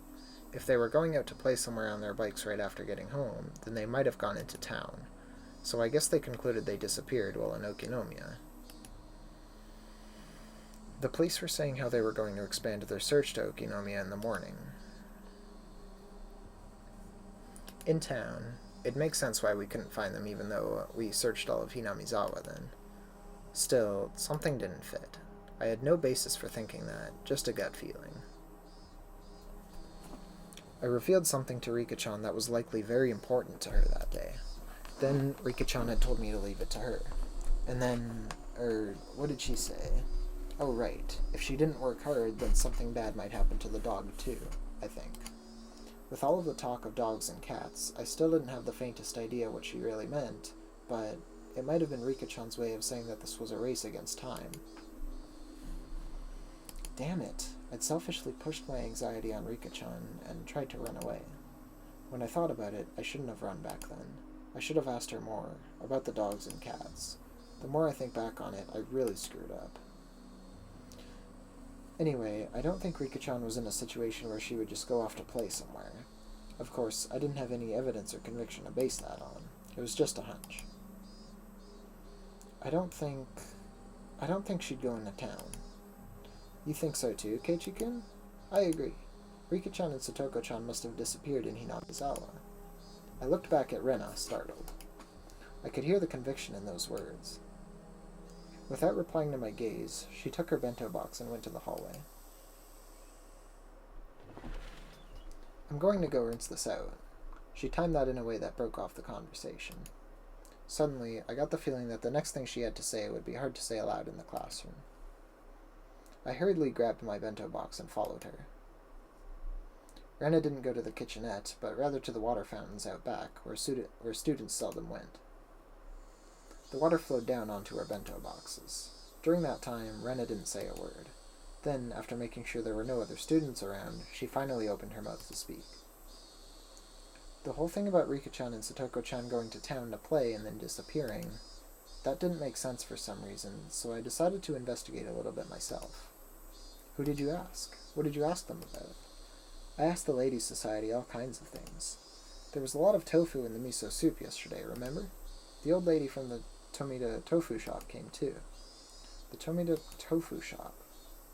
If they were going out to play somewhere on their bikes right after getting home, then they might have gone into town. So I guess they concluded they disappeared while in Okinomiya. The police were saying how they were going to expand their search to Okinomiya in the morning. In town, it makes sense why we couldn't find them even though we searched all of Hinamizawa then. Still, something didn't fit. I had no basis for thinking that, just a gut feeling. I revealed something to Rika-chan that was likely very important to her that day. Then Rika-chan had told me to leave it to her. And then, what did she say? Oh, right. If she didn't work hard, then something bad might happen to the dog, too, I think. With all of the talk of dogs and cats, I still didn't have the faintest idea what she really meant, but it might have been Rika-chan's way of saying that this was a race against time. Damn it. I'd selfishly pushed my anxiety on Rika-chan and tried to run away. When I thought about it, I shouldn't have run back then. I should have asked her more, about the dogs and cats. The more I think back on it, I really screwed up. Anyway, I don't think Rika-chan was in a situation where she would just go off to play somewhere. Of course, I didn't have any evidence or conviction to base that on. It was just a hunch. I don't think she'd go into town. You think so too, Keiichi-kun? I agree. Rika-chan and Satoko-chan must have disappeared in Hinamizawa. I looked back at Rena, startled. I could hear the conviction in those words. Without replying to my gaze, she took her bento box and went to the hallway. I'm going to go rinse this out. She timed that in a way that broke off the conversation. Suddenly, I got the feeling that the next thing she had to say would be hard to say aloud in the classroom. I hurriedly grabbed my bento box and followed her. Rena didn't go to the kitchenette, but rather to the water fountains out back, where students seldom went. The water flowed down onto our bento boxes. During that time, Rena didn't say a word. Then, after making sure there were no other students around, she finally opened her mouth to speak. The whole thing about Rika-chan and Satoko-chan going to town to play and then disappearing, that didn't make sense for some reason, so I decided to investigate a little bit myself. Who did you ask? What did you ask them about? I asked the Ladies' Society all kinds of things. There was a lot of tofu in the miso soup yesterday, remember? The old lady from the Tomita tofu shop came too. The Tomita tofu shop.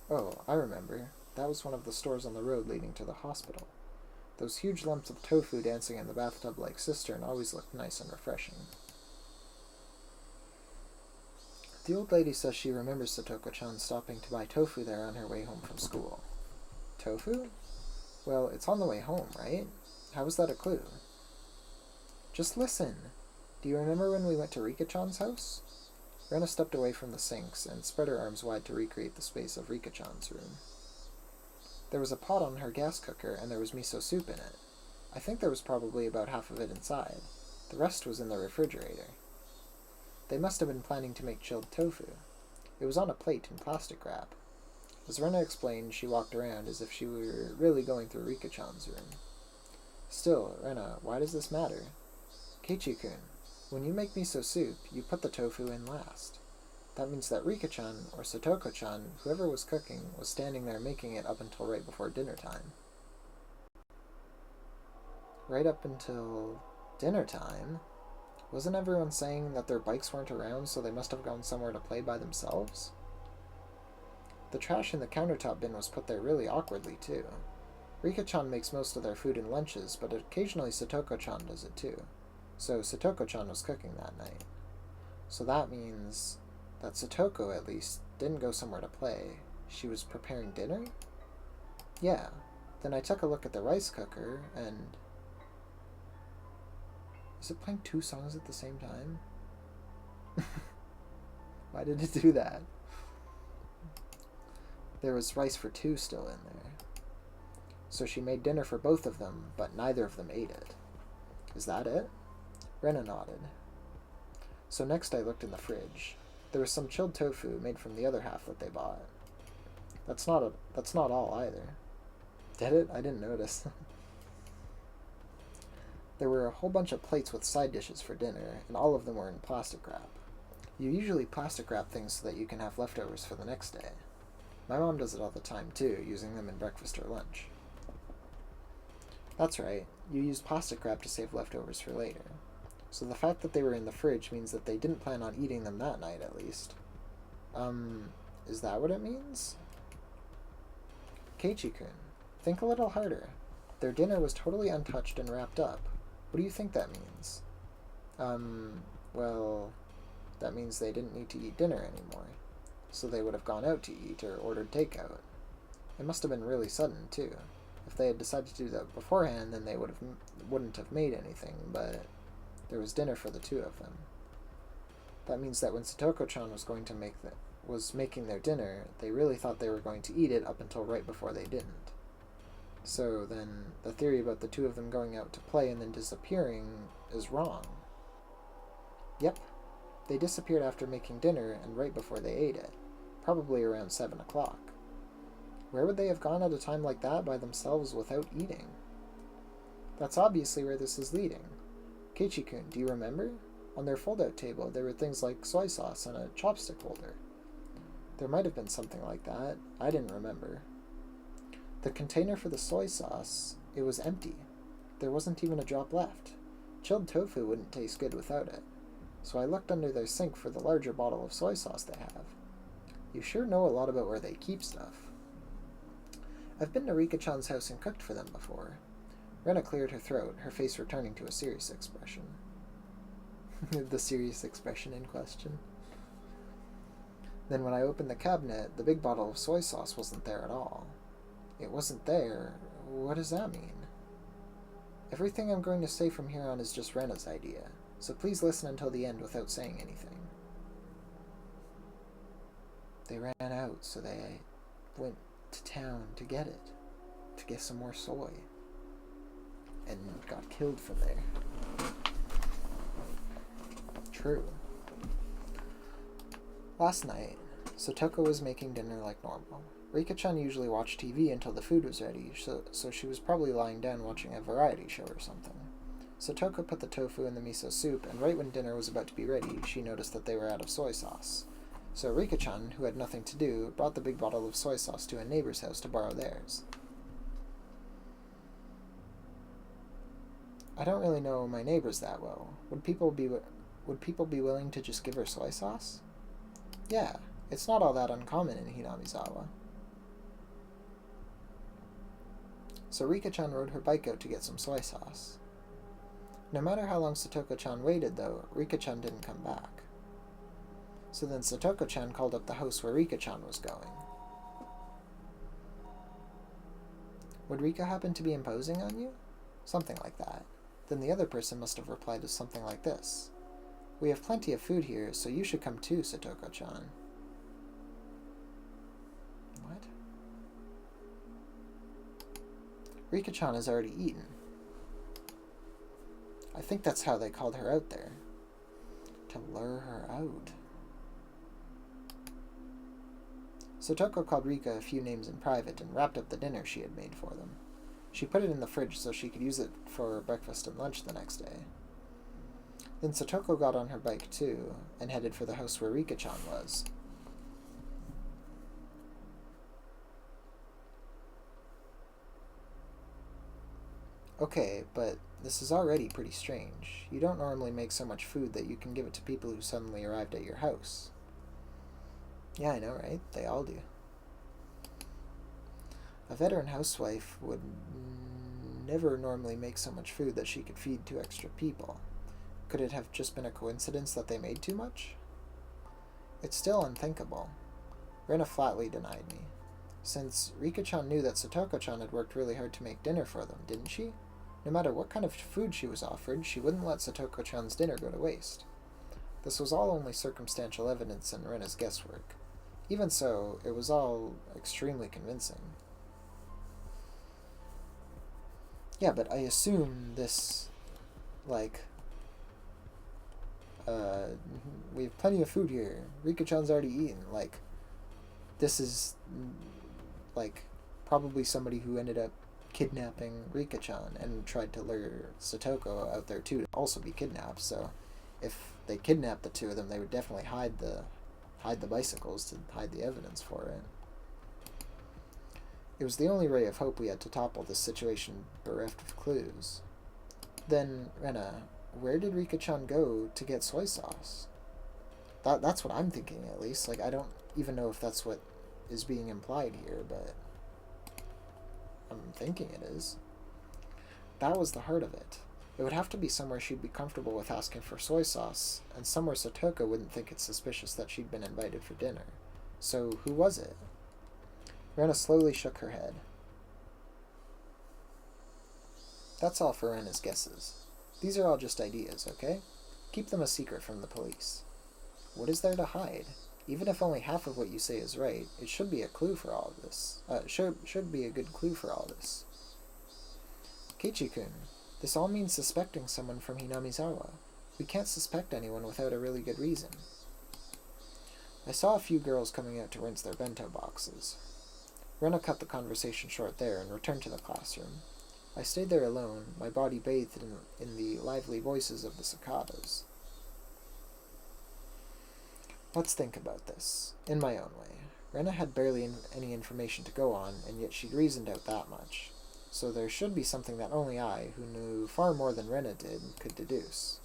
Oh, I remember. That was one of the stores on the road leading to the hospital. Those huge lumps of tofu dancing in the bathtub-like cistern always looked nice and refreshing. The old lady says she remembers Satoko-chan stopping to buy tofu there on her way home from school. Tofu? Well, it's on the way home, right? How was that a clue? Just listen. Do you remember when we went to Rika-chan's house? Rena stepped away from the sinks and spread her arms wide to recreate the space of Rika-chan's room. There was a pot on her gas cooker, and there was miso soup in it. I think there was probably about half of it inside. The rest was in the refrigerator. They must have been planning to make chilled tofu. It was on a plate in plastic wrap. As Rena explained, she walked around as if she were really going through Rika-chan's room. Still, Rena, why does this matter? Keiichi-kun, when you make miso soup, you put the tofu in last. That means that Rika-chan, or Satoko-chan, whoever was cooking, was standing there making it up until right before dinner time. Right up until dinner time? Wasn't everyone saying that their bikes weren't around, so they must have gone somewhere to play by themselves? The trash in the countertop bin was put there really awkwardly, too. Rika-chan makes most of their food in lunches, but occasionally Satoko-chan does it too. So Satoko-chan was cooking that night. So that means that Satoko, at least, didn't go somewhere to play. She was preparing dinner? Yeah. Then I took a look at the rice cooker, and... Is it playing 2 songs at the same time? Why did it do that? There was rice for 2 still in there. So she made dinner for both of them, but neither of them ate it. Is that it? Rena nodded. So next I looked in the fridge. There was some chilled tofu made from the other half that they bought. That's not all either. Did it? I didn't notice. There were a whole bunch of plates with side dishes for dinner, and all of them were in plastic wrap. You usually plastic wrap things so that you can have leftovers for the next day. My mom does it all the time too, using them in breakfast or lunch. That's right, you use plastic wrap to save leftovers for later. So the fact that they were in the fridge means that they didn't plan on eating them that night, at least. Is that what it means? Keiichi-kun, think a little harder. Their dinner was totally untouched and wrapped up. What do you think that means? Well, that means they didn't need to eat dinner anymore. So they would have gone out to eat or ordered takeout. It must have been really sudden, too. If they had decided to do that beforehand, then they wouldn't have made anything, but there was dinner for the 2 of them. That means that when Satoko-chan was making their dinner, they really thought they were going to eat it up until right before they didn't. So then, the theory about the 2 of them going out to play and then disappearing is wrong. Yep, they disappeared after making dinner and right before they ate it, probably around 7 o'clock. Where would they have gone at a time like that by themselves without eating? That's obviously where this is leading. Keiichi-kun, do you remember? On their fold-out table, there were things like soy sauce and a chopstick holder. There might have been something like that. I didn't remember. The container for the soy sauce, it was empty. There wasn't even a drop left. Chilled tofu wouldn't taste good without it. So I looked under their sink for the larger bottle of soy sauce they have. You sure know a lot about where they keep stuff. I've been to Rika-chan's house and cooked for them before. Rena cleared her throat, her face returning to a serious expression. The serious expression in question. Then when I opened the cabinet, the big bottle of soy sauce wasn't there at all. It wasn't there. What does that mean? Everything I'm going to say from here on is just Rena's idea, so please listen until the end without saying anything. They ran out, so they went to town to get it, to get some more soy, and got killed from there. True. Last night, Satoko was making dinner like normal. Rika-chan usually watched TV until the food was ready, so she was probably lying down watching a variety show or something. Satoko put the tofu in the miso soup, and right when dinner was about to be ready, she noticed that they were out of soy sauce. So Rika-chan, who had nothing to do, brought the big bottle of soy sauce to a neighbor's house to borrow theirs. I don't really know my neighbors that well. Would people be willing to just give her soy sauce? Yeah, it's not all that uncommon in Hinamizawa. So Rika-chan rode her bike out to get some soy sauce. No matter how long Satoko-chan waited, though, Rika-chan didn't come back. So then Satoko-chan called up the house where Rika-chan was going. Would Rika happen to be imposing on you? Something like that. Then the other person must have replied with something like this. We have plenty of food here, so you should come too, Satoko-chan. What? Rika-chan has already eaten. I think that's how they called her out there. To lure her out. Satoko called Rika a few names in private and wrapped up the dinner she had made for them. She put it in the fridge so she could use it for breakfast and lunch the next day. Then Satoko got on her bike too, and headed for the house where Rika-chan was. Okay, but this is already pretty strange. You don't normally make so much food that you can give it to people who suddenly arrived at your house. Yeah, I know, right? They all do. A veteran housewife would never normally make so much food that she could feed 2 extra people. Could it have just been a coincidence that they made too much? It's still unthinkable. Rena flatly denied me. Since Rika-chan knew that Satoko-chan had worked really hard to make dinner for them, didn't she? No matter what kind of food she was offered, she wouldn't let Satoko-chan's dinner go to waste. This was all only circumstantial evidence and Rena's guesswork. Even so, it was all extremely convincing. Yeah, but I assume this, we have plenty of food here. Rika-chan's already eaten. This is, probably somebody who ended up kidnapping Rika-chan and tried to lure Satoko out there too to also be kidnapped. So, if they kidnapped the 2 of them, they would definitely hide the bicycles to hide the evidence for it. It was the only ray of hope we had to topple this situation bereft of clues. Then, Rena, where did Rika-chan go to get soy sauce? That's what I'm thinking, at least. I don't even know if that's what is being implied here, but I'm thinking it is. That was the heart of it. It would have to be somewhere she'd be comfortable with asking for soy sauce, and somewhere Satoko wouldn't think it's suspicious that she'd been invited for dinner. So, who was it? Rena slowly shook her head. That's all for Rena's guesses. These are all just ideas, okay? Keep them a secret from the police. What is there to hide? Even if only half of what you say is right, it should be a clue for all of this. Should be a good clue for all this. Keiichi-kun, this all means suspecting someone from Hinamizawa. We can't suspect anyone without a really good reason. I saw a few girls coming out to rinse their bento boxes. Rena cut the conversation short there and returned to the classroom. I stayed there alone, my body bathed in the lively voices of the cicadas. Let's think about this, in my own way. Rena had barely any information to go on, and yet she'd reasoned out that much. So there should be something that only I, who knew far more than Rena did, could deduce.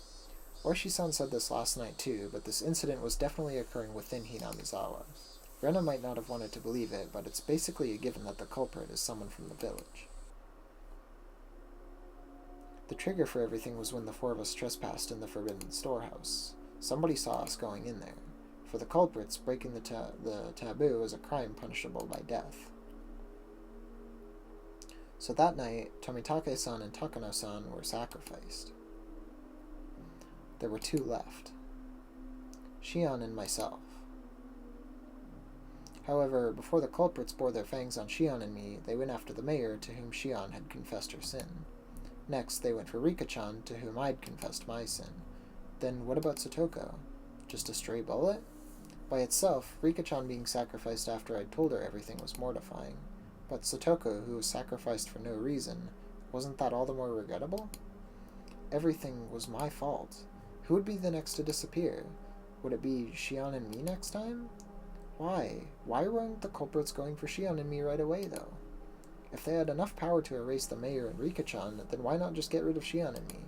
Oishi-san said this last night too, but this incident was definitely occurring within Hinamizawa. Rena might not have wanted to believe it, but it's basically a given that the culprit is someone from the village. The trigger for everything was when the 4 of us trespassed in the forbidden storehouse. Somebody saw us going in there. For the culprits, breaking the taboo is a crime punishable by death. So that night, Tomitake-san and Takano-san were sacrificed. There were 2 left. Shion and myself. However, before the culprits bore their fangs on Shion and me, they went after the mayor, to whom Shion had confessed her sin. Next, they went for Rika-chan, to whom I'd confessed my sin. Then what about Satoko? Just a stray bullet? By itself, Rika-chan being sacrificed after I'd told her everything was mortifying. But Satoko, who was sacrificed for no reason, wasn't that all the more regrettable? Everything was my fault. Who would be the next to disappear? Would it be Shion and me next time? Why? Why weren't the culprits going for Shion and me right away, though? If they had enough power to erase the mayor and Rika-chan, then why not just get rid of Shion and me?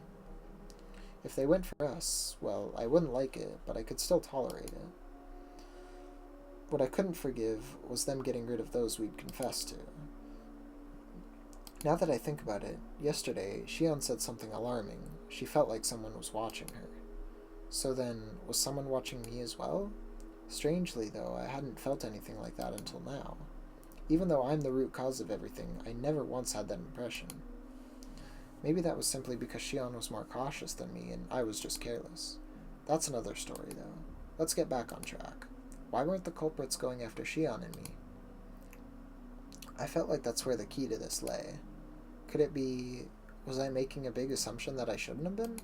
If they went for us, well, I wouldn't like it, but I could still tolerate it. What I couldn't forgive was them getting rid of those we'd confessed to. Now that I think about it, yesterday, Shion said something alarming. She felt like someone was watching her. So then, was someone watching me as well? Strangely, though, I hadn't felt anything like that until now. Even though I'm the root cause of everything, I never once had that impression. Maybe that was simply because Shion was more cautious than me and I was just careless. That's another story, though. Let's get back on track. Why weren't the culprits going after Shion and me? I felt like that's where the key to this lay. Could it be... was I making a big assumption that I shouldn't have been?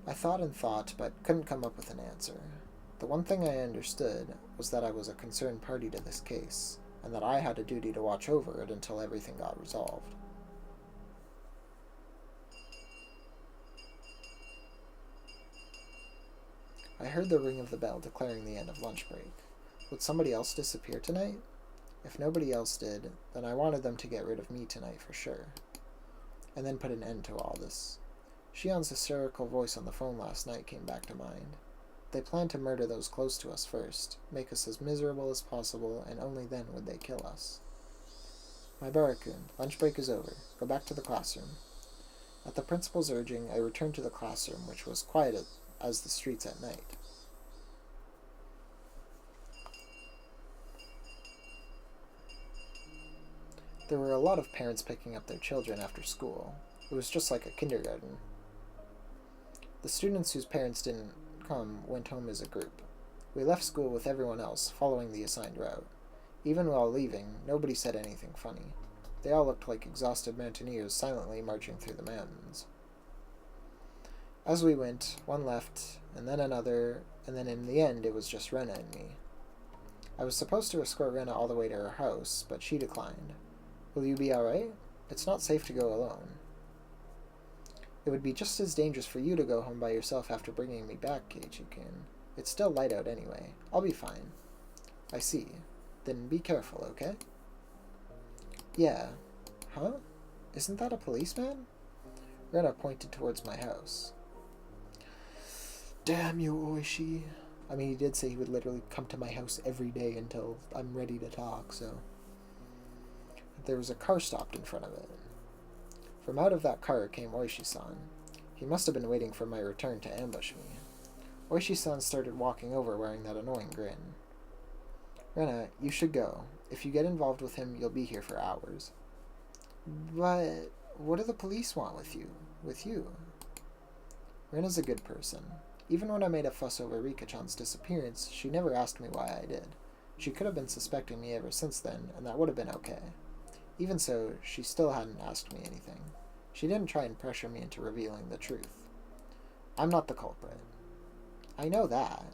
I thought and thought, but couldn't come up with an answer. The one thing I understood was that I was a concerned party to this case, and that I had a duty to watch over it until everything got resolved. I heard the ring of the bell declaring the end of lunch break. Would somebody else disappear tonight? If nobody else did, then I wanted them to get rid of me tonight for sure. And then put an end to all this. Shion's hysterical voice on the phone last night came back to mind. They planned to murder those close to us first, make us as miserable as possible, and only then would they kill us. Maibara-kun, lunch break is over. Go back to the classroom. At the principal's urging, I returned to the classroom, which was quiet as the streets at night. There were a lot of parents picking up their children after school. It was just like a kindergarten. The students whose parents didn't come went home as a group. We left school with everyone else, following the assigned route. Even while leaving, nobody said anything funny. They all looked like exhausted mountaineers silently marching through the mountains. As we went, one left, and then another, and then in the end it was just Rena and me. I was supposed to escort Rena all the way to her house, but she declined. Will you be alright? It's not safe to go alone. It would be just as dangerous for you to go home by yourself after bringing me back, Keiichi-kun. It's still light out anyway. I'll be fine. I see. Then be careful, okay? Yeah. Huh? Isn't that a policeman? Rena pointed towards my house. Damn you, Oishi. I mean, he did say he would literally come to my house every day until I'm ready to talk, so... There was a car stopped in front of it. From out of that car came Oishi-san. He must have been waiting for my return to ambush me. Oishi-san started walking over wearing that annoying grin. Rena, you should go. If you get involved with him, you'll be here for hours. But what do the police want with you? With you? Rena's a good person. Even when I made a fuss over Rika-chan's disappearance, she never asked me why I did. She could have been suspecting me ever since then, and that would have been okay. Even so, she still hadn't asked me anything. She didn't try and pressure me into revealing the truth. I'm not the culprit. I know that.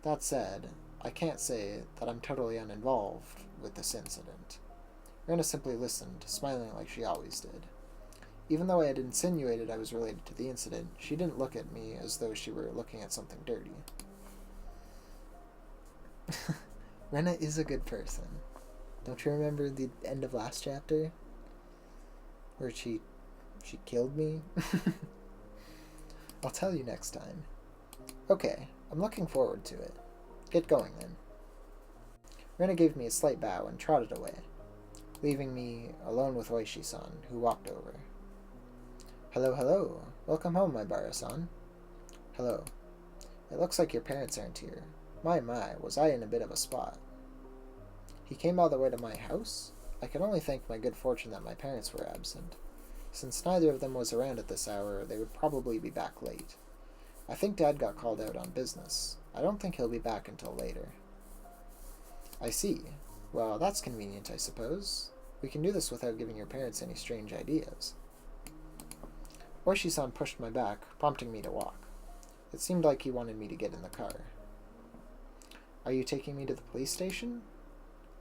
That said, I can't say that I'm totally uninvolved with this incident. Rena simply listened, smiling like she always did. Even though I had insinuated I was related to the incident, she didn't look at me as though she were looking at something dirty. Rena is a good person. Don't you remember the end of last chapter? Where she killed me? I'll tell you next time. Okay, I'm looking forward to it. Get going then. Rena gave me a slight bow and trotted away, leaving me alone with Oishi-san, who walked over. Hello, hello. Welcome home, Maibara-san. Hello. It looks like your parents aren't here. My, was I in a bit of a spot. He came all the way to my house? I can only thank my good fortune that my parents were absent. Since neither of them was around at this hour, they would probably be back late. I think Dad got called out on business. I don't think he'll be back until later. I see. Well, that's convenient, I suppose. We can do this without giving your parents any strange ideas. Oishi-san pushed my back, prompting me to walk. It seemed like he wanted me to get in the car. Are you taking me to the police station?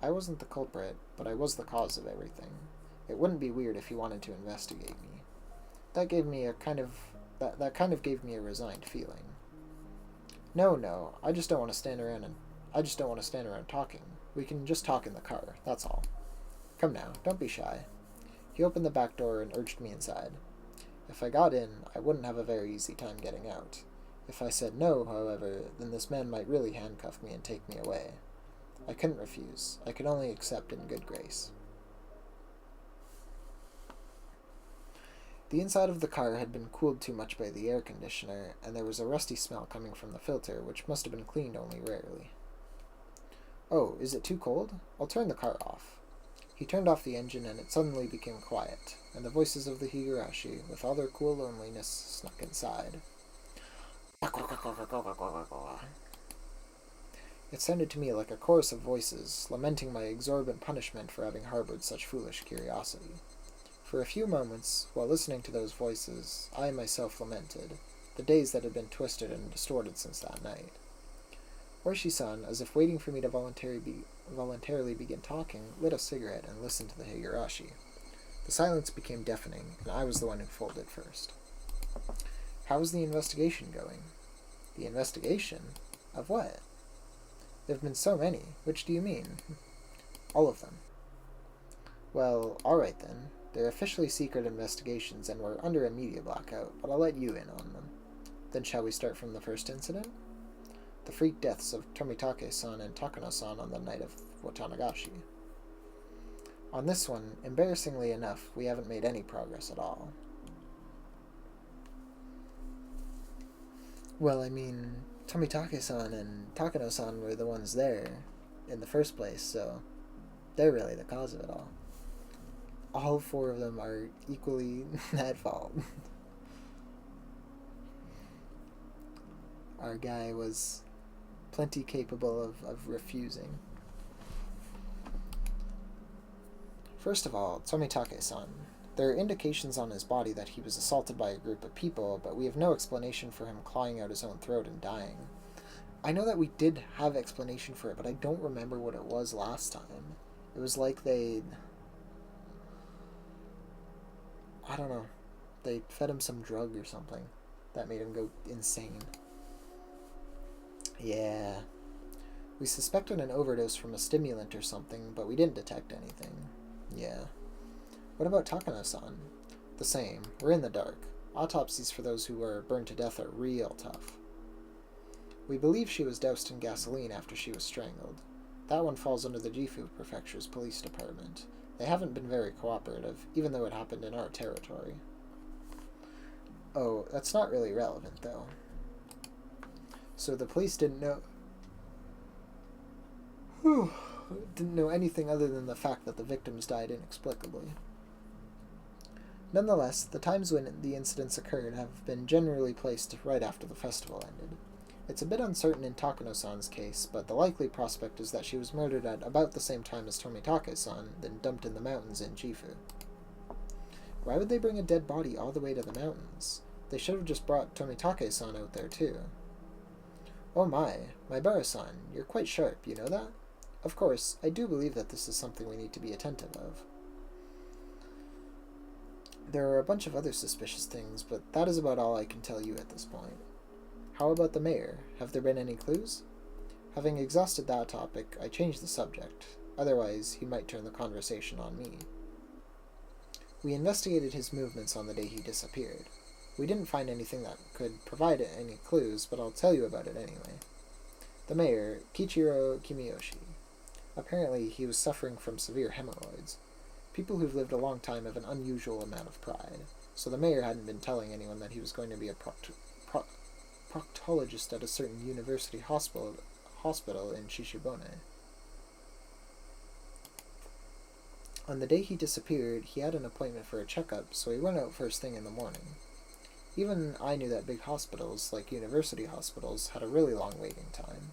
I wasn't the culprit, but I was the cause of everything. It wouldn't be weird if he wanted to investigate me. That gave me a kind of gave me a resigned feeling. No, I just don't want to stand around talking. We can just talk in the car, that's all. Come now, don't be shy. He opened the back door and urged me inside. If I got in, I wouldn't have a very easy time getting out. If I said no, however, then this man might really handcuff me and take me away. I couldn't refuse. I could only accept in good grace. The inside of the car had been cooled too much by the air conditioner, and there was a rusty smell coming from the filter, which must have been cleaned only rarely. Oh, is it too cold? I'll turn the car off. He turned off the engine and it suddenly became quiet, and the voices of the higurashi, with all their cool loneliness, snuck inside. It sounded to me like a chorus of voices, lamenting my exorbitant punishment for having harbored such foolish curiosity. For a few moments, while listening to those voices, I myself lamented, the days that had been twisted and distorted since that night. Oishi-san, as if waiting for me to voluntarily begin talking, lit a cigarette and listened to the higurashi. The silence became deafening, and I was the one who folded first. How is the investigation going? The investigation? Of what? There have been so many. Which do you mean? All of them. Well, alright then. They're officially secret investigations, and we're under a media blackout, but I'll let you in on them. Then shall we start from the first incident? The freak deaths of Tomitake-san and Takano-san on the night of Watanagashi. On this one, embarrassingly enough, we haven't made any progress at all. Well, I mean, Tomitake-san and Takano-san were the ones there in the first place, so they're really the cause of it all. All four of them are equally at fault. Our guy was plenty capable of refusing. First of all, Tomitake-san. There are indications on his body that he was assaulted by a group of people, but we have no explanation for him clawing out his own throat and dying. I know that we did have explanation for it, but I don't remember what it was last time. It was like they fed him some drug or something that made him go insane. Yeah. We suspected an overdose from a stimulant or something, but we didn't detect anything. Yeah. What about Takano-san? The same. We're in the dark. Autopsies for those who were burned to death are real tough. We believe she was doused in gasoline after she was strangled. That one falls under the Gifu Prefecture's police department. They haven't been very cooperative, even though it happened in our territory. Oh, that's not really relevant, though. So the police didn't know anything other than the fact that the victims died inexplicably. Nonetheless, the times when the incidents occurred have been generally placed right after the festival ended. It's a bit uncertain in Takano-san's case, but the likely prospect is that she was murdered at about the same time as Tomitake-san, then dumped in the mountains in Gifu. Why would they bring a dead body all the way to the mountains? They should have just brought Tomitake-san out there too. Oh my Bara-san, you're quite sharp, you know that? Of course, I do believe that this is something we need to be attentive of. There are a bunch of other suspicious things, but that is about all I can tell you at this point. How about the mayor? Have there been any clues? Having exhausted that topic, I changed the subject. Otherwise, he might turn the conversation on me. We investigated his movements on the day he disappeared. We didn't find anything that could provide any clues, but I'll tell you about it anyway. The mayor, Kichiro Kimiyoshi. Apparently, he was suffering from severe hemorrhoids. People who've lived a long time have an unusual amount of pride, so the mayor hadn't been telling anyone that he was going to be a proctologist at a certain university hospital in Shishibone. On the day he disappeared, he had an appointment for a checkup, so he went out first thing in the morning. Even I knew that big hospitals, like university hospitals, had a really long waiting time.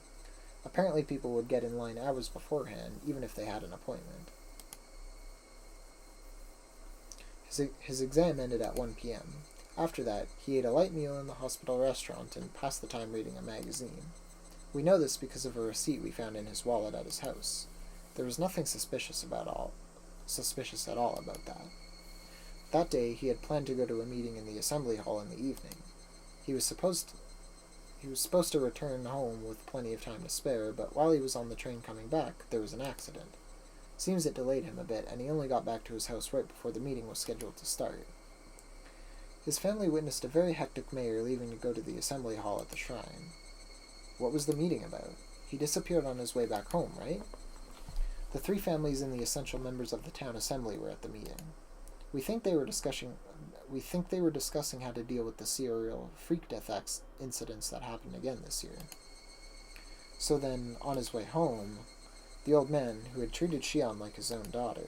Apparently people would get in line hours beforehand, even if they had an appointment. His exam ended at 1 p.m. After that, he ate a light meal in the hospital restaurant and passed the time reading a magazine. We know this because of a receipt we found in his wallet at his house. There was nothing suspicious at all about that. That day, he had planned to go to a meeting in the assembly hall in the evening. He was supposed to return home with plenty of time to spare, but while he was on the train coming back, there was an accident. Seems it delayed him a bit, and he only got back to his house right before the meeting was scheduled to start. His family witnessed a very hectic mayor leaving to go to the assembly hall at the shrine. What was the meeting about? He disappeared on his way back home, right? The three families and the essential members of the town assembly were at the meeting. We think they were discussing how to deal with the serial freak death incidents that happened again this year. So then, on his way home, the old man, who had treated Shion like his own daughter,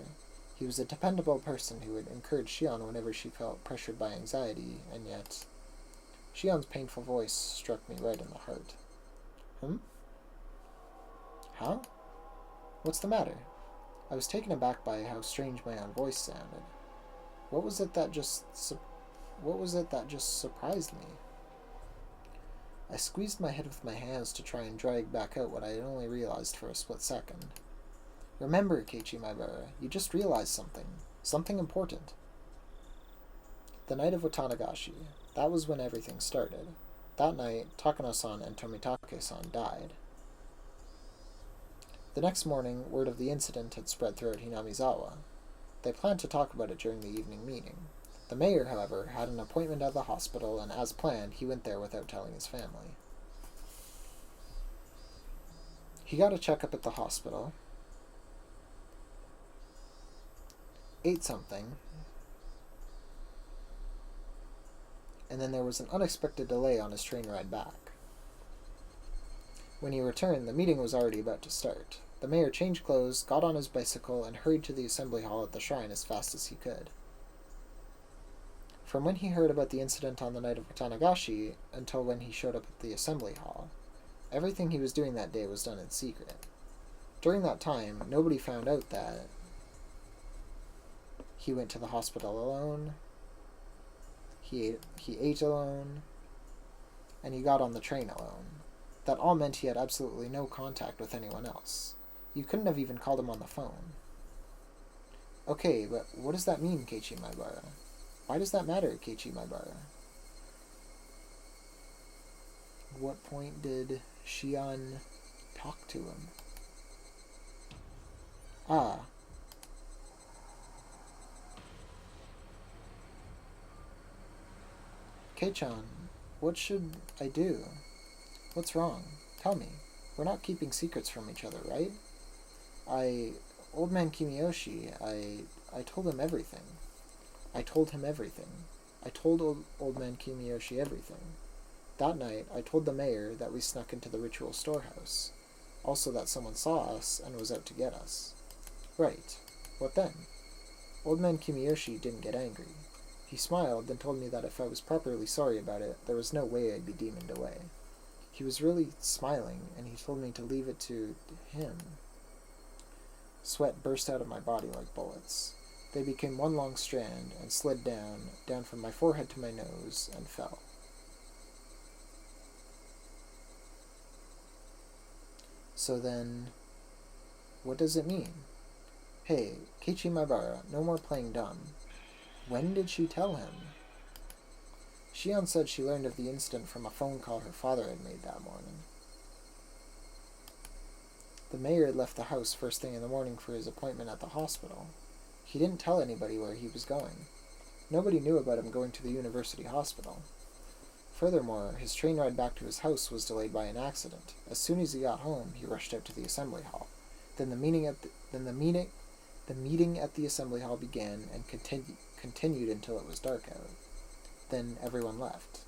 He was a dependable person who would encourage Shion whenever she felt pressured by anxiety, and yet... Shion's painful voice struck me right in the heart. Hmm? Huh? What's the matter? I was taken aback by how strange my own voice sounded. What was it that just surprised me? I squeezed my head with my hands to try and drag back out what I had only realized for a split second. Remember, Keiichi Maibara, you just realized something. Something important. The night of Watanagashi. That was when everything started. That night, Takano-san and Tomitake-san died. The next morning, word of the incident had spread throughout Hinamizawa. They planned to talk about it during the evening meeting. The mayor, however, had an appointment at the hospital, and as planned, he went there without telling his family. He got a checkup at the hospital, ate something, and then there was an unexpected delay on his train ride back. When he returned, the meeting was already about to start. The mayor changed clothes, got on his bicycle, and hurried to the assembly hall at the shrine as fast as he could. From when he heard about the incident on the night of Watanagashi until when he showed up at the assembly hall, everything he was doing that day was done in secret. During that time, nobody found out that he went to the hospital alone, he ate alone, and he got on the train alone. That all meant he had absolutely no contact with anyone else. You couldn't have even called him on the phone. Okay, but what does that mean, Keiichi Maibara? Why does that matter, Keiichi Maibara? What point did Shion talk to him? Ah. Kei-chan, what should I do? What's wrong? Tell me. We're not keeping secrets from each other, right? Old man Kimiyoshi, I told him everything. I told him everything. I told old man Kimiyoshi everything. That night, I told the mayor that we snuck into the ritual storehouse. Also that someone saw us and was out to get us. Right. What then? Old man Kimiyoshi didn't get angry. He smiled, then told me that if I was properly sorry about it, there was no way I'd be demoned away. He was really smiling, and he told me to leave it to him. Sweat burst out of my body like bullets. They became one long strand and slid down from my forehead to my nose, and fell. So then, what does it mean? Hey, Keiichi Maibara, no more playing dumb. When did she tell him? Shion said she learned of the incident from a phone call her father had made that morning. The mayor had left the house first thing in the morning for his appointment at the hospital. He didn't tell anybody where he was going. Nobody knew about him going to the university hospital. Furthermore, his train ride back to his house was delayed by an accident. As soon as he got home, he rushed out to the assembly hall. Then the meeting at the assembly hall began and continued until it was dark out. Then everyone left.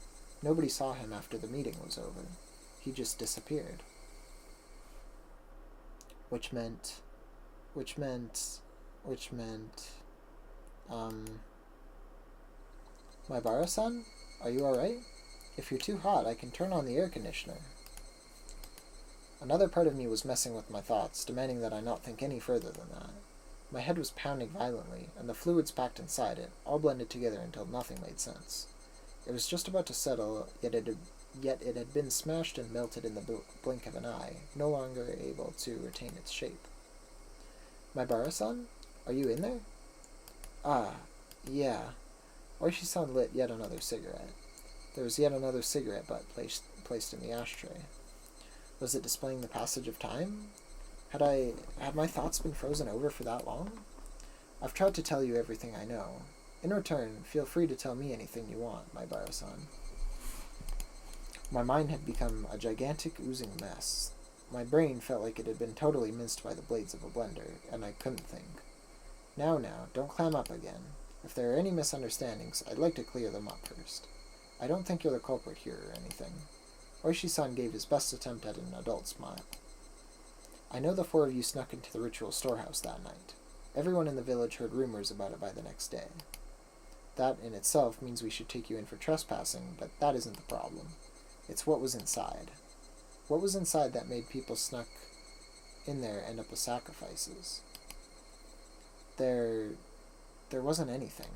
Nobody saw him after the meeting was over. He just disappeared. Which meant, Maibara-san? Are you alright? If you're too hot, I can turn on the air conditioner. Another part of me was messing with my thoughts, demanding that I not think any further than that. My head was pounding violently, and the fluids packed inside it, all blended together until nothing made sense. It was just about to settle, yet it had been smashed and melted in the blink of an eye, no longer able to retain its shape. Maibara-san? Are you in there? Ah, yeah. Oishi-san lit yet another cigarette. There was yet another cigarette butt placed in the ashtray. Was it displaying the passage of time? Had my thoughts been frozen over for that long? I've tried to tell you everything I know. In return, feel free to tell me anything you want, Maibara-san. My mind had become a gigantic oozing mess. My brain felt like it had been totally minced by the blades of a blender, and I couldn't think. Now, don't clam up again. If there are any misunderstandings, I'd like to clear them up first. I don't think you're the culprit here or anything. Oishi-san gave his best attempt at an adult smile. I know the four of you snuck into the ritual storehouse that night. Everyone in the village heard rumors about it by the next day. That in itself means we should take you in for trespassing, but that isn't the problem. It's what was inside. What was inside that made people snuck in there end up with sacrifices? There wasn't anything.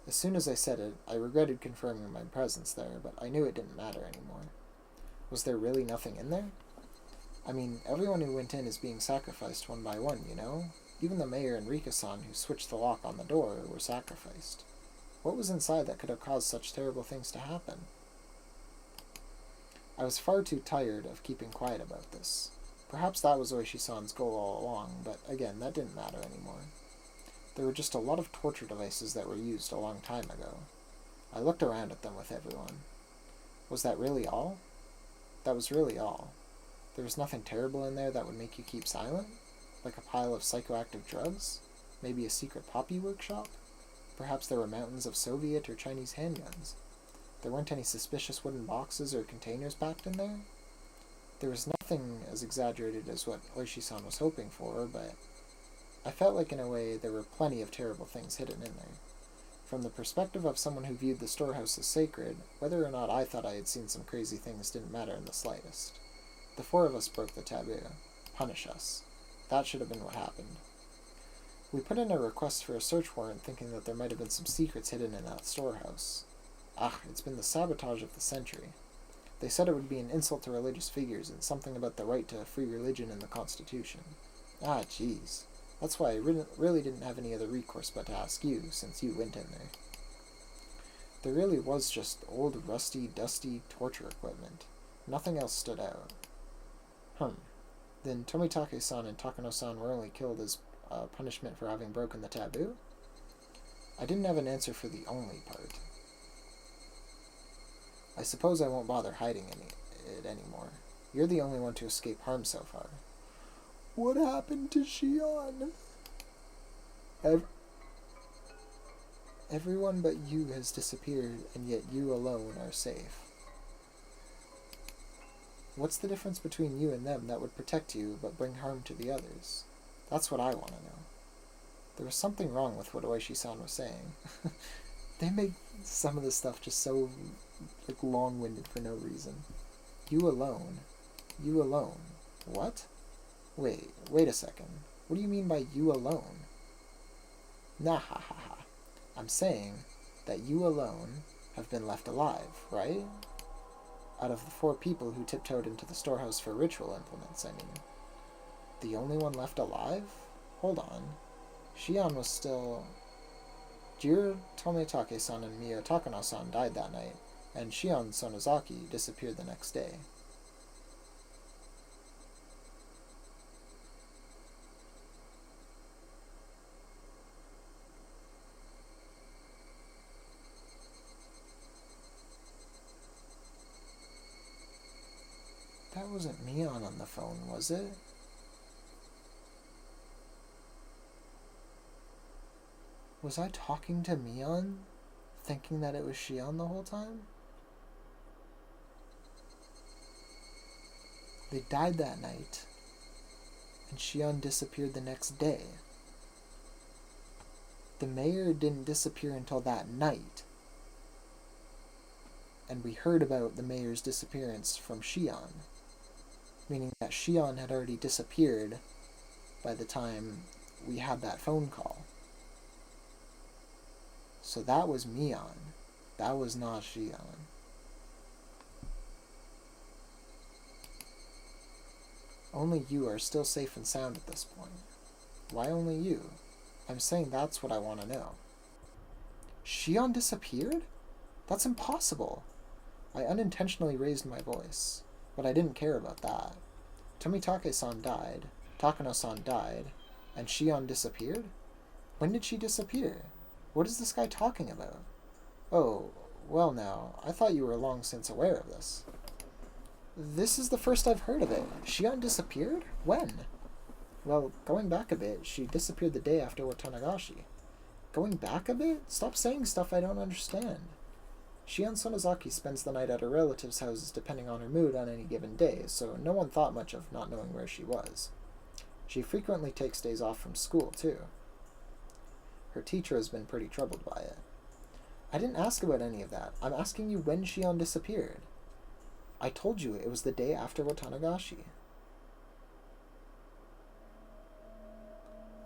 As soon as I said it, I regretted confirming my presence there, but I knew it didn't matter anymore. Was there really nothing in there? I mean, everyone who went in is being sacrificed one by one, you know? Even the mayor and Rika-san who switched the lock on the door were sacrificed. What was inside that could have caused such terrible things to happen? I was far too tired of keeping quiet about this. Perhaps that was Oishi-san's goal all along, but again, that didn't matter anymore. There were just a lot of torture devices that were used a long time ago. I looked around at them with everyone. Was that really all? That was really all. There was nothing terrible in there that would make you keep silent? Like a pile of psychoactive drugs? Maybe a secret poppy workshop? Perhaps there were mountains of Soviet or Chinese handguns. There weren't any suspicious wooden boxes or containers packed in there? There was nothing as exaggerated as what Oishi-san was hoping for, but I felt like in a way there were plenty of terrible things hidden in there. From the perspective of someone who viewed the storehouse as sacred, whether or not I thought I had seen some crazy things didn't matter in the slightest. The four of us broke the taboo. Punish us. That should have been what happened. We put in a request for a search warrant thinking that there might have been some secrets hidden in that storehouse. It's been the sabotage of the century. They said it would be an insult to religious figures and something about the right to free religion in the Constitution. Jeez. That's why I really didn't have any other recourse but to ask you, since you went in there. There really was just old, rusty, dusty torture equipment. Nothing else stood out. Then Tomitake-san and Takano-san were only killed as punishment for having broken the taboo? I didn't have an answer for the only part. I suppose I won't bother hiding it anymore. You're the only one to escape harm so far. What happened to Shion? Everyone but you has disappeared, and yet you alone are safe. What's the difference between you and them that would protect you but bring harm to the others? That's what I want to know. There was something wrong with what Oishi-san was saying. They make some of this stuff just so long-winded for no reason. You alone. You alone. What? Wait a second. What do you mean by you alone? Nah ha ha ha. I'm saying that you alone have been left alive, right? Out of the 4 people who tiptoed into the storehouse for ritual implements, I mean. The only one left alive? Hold on. Shion was still... Jiro Tomitake-san and Mio Takano-san died that night, and Shion Sonozaki disappeared the next day. That wasn't Mion on the phone, was it? Was I talking to Mion, thinking that it was Shion the whole time? They died that night, and Shion disappeared the next day. The mayor didn't disappear until that night, and we heard about the mayor's disappearance from Shion, meaning that Shion had already disappeared by the time we had that phone call. So that was Mion. That was not Shion. Only you are still safe and sound at this point. Why only you? I'm saying that's what I want to know. Shion disappeared? That's impossible. I unintentionally raised my voice, but I didn't care about that. Tomitake-san died, Takano-san died, and Shion disappeared? When did she disappear? What is this guy talking about? Oh, well now, I thought you were long since aware of this. This is the first I've heard of it. Shion disappeared? When? Well, going back a bit, she disappeared the day after Watanagashi. Going back a bit? Stop saying stuff I don't understand. Shion Sonozaki spends the night at her relatives' houses depending on her mood on any given day, so no one thought much of not knowing where she was. She frequently takes days off from school, too. Her teacher has been pretty troubled by it. I didn't ask about any of that. I'm asking you when Shion disappeared. I told you it was the day after Watanagashi.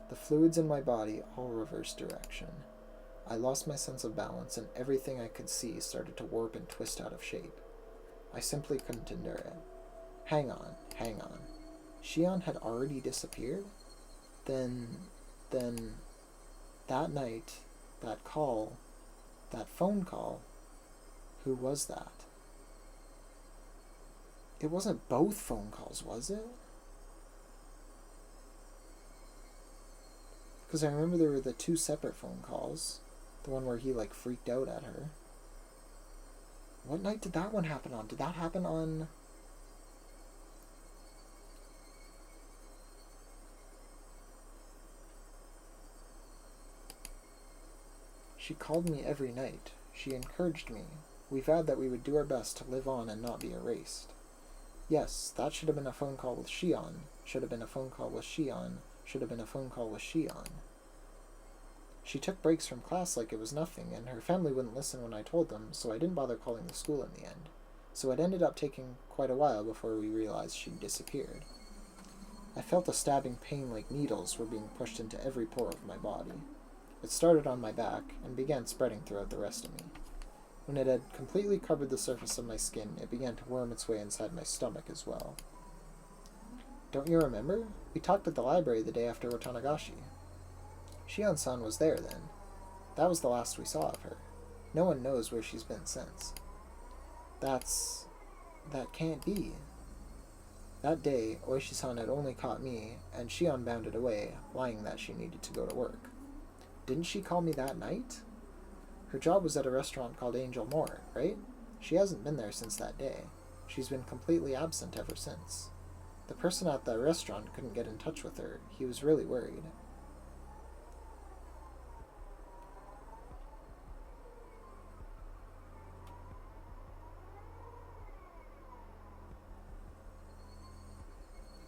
The fluids in my body all reversed direction. I lost my sense of balance, and everything I could see started to warp and twist out of shape. I simply couldn't endure it. Hang on. Shion had already disappeared? Then, that night, that phone call, who was that? It wasn't both phone calls, was it? Because I remember there were the 2 separate phone calls. The one where he, freaked out at her. What night did that one happen on? Did that happen on... She called me every night. She encouraged me. We vowed that we would do our best to live on and not be erased. Yes, that should have been a phone call with Shion. Should have been a phone call with Shion. Should have been a phone call with Shion. She took breaks from class like it was nothing, and her family wouldn't listen when I told them, so I didn't bother calling the school in the end. So it ended up taking quite a while before we realized she'd disappeared. I felt a stabbing pain like needles were being pushed into every pore of my body. It started on my back and began spreading throughout the rest of me. When it had completely covered the surface of my skin, it began to worm its way inside my stomach as well. Don't you remember? We talked at the library the day after Watanagashi. Shion-san was there then. That was the last we saw of her. No one knows where she's been since. That can't be. That day, Oishi-san had only caught me, and Shion bounded away, lying that she needed to go to work. Didn't she call me that night? Her job was at a restaurant called Angel Moore, right? She hasn't been there since that day. She's been completely absent ever since. The person at the restaurant couldn't get in touch with her. He was really worried.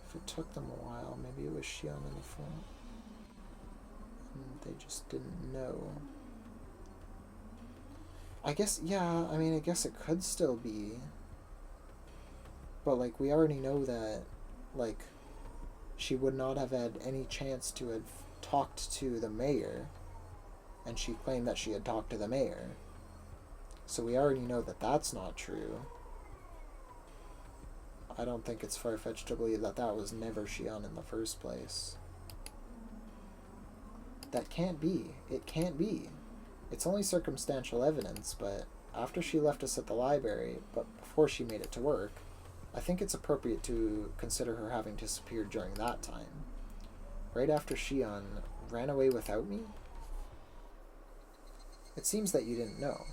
If it took them a while, maybe it was Shion in the phone. And they just didn't know. I guess it could still be. But, we already know that, she would not have had any chance to have talked to the mayor. And she claimed that she had talked to the mayor. So we already know that that's not true. I don't think it's far-fetched to believe that that was never Shion in the first place. That can't be. It can't be. It's only circumstantial evidence, but after she left us at the library, but before she made it to work, I think it's appropriate to consider her having disappeared during that time. Right after Shion ran away without me? It seems that you didn't know.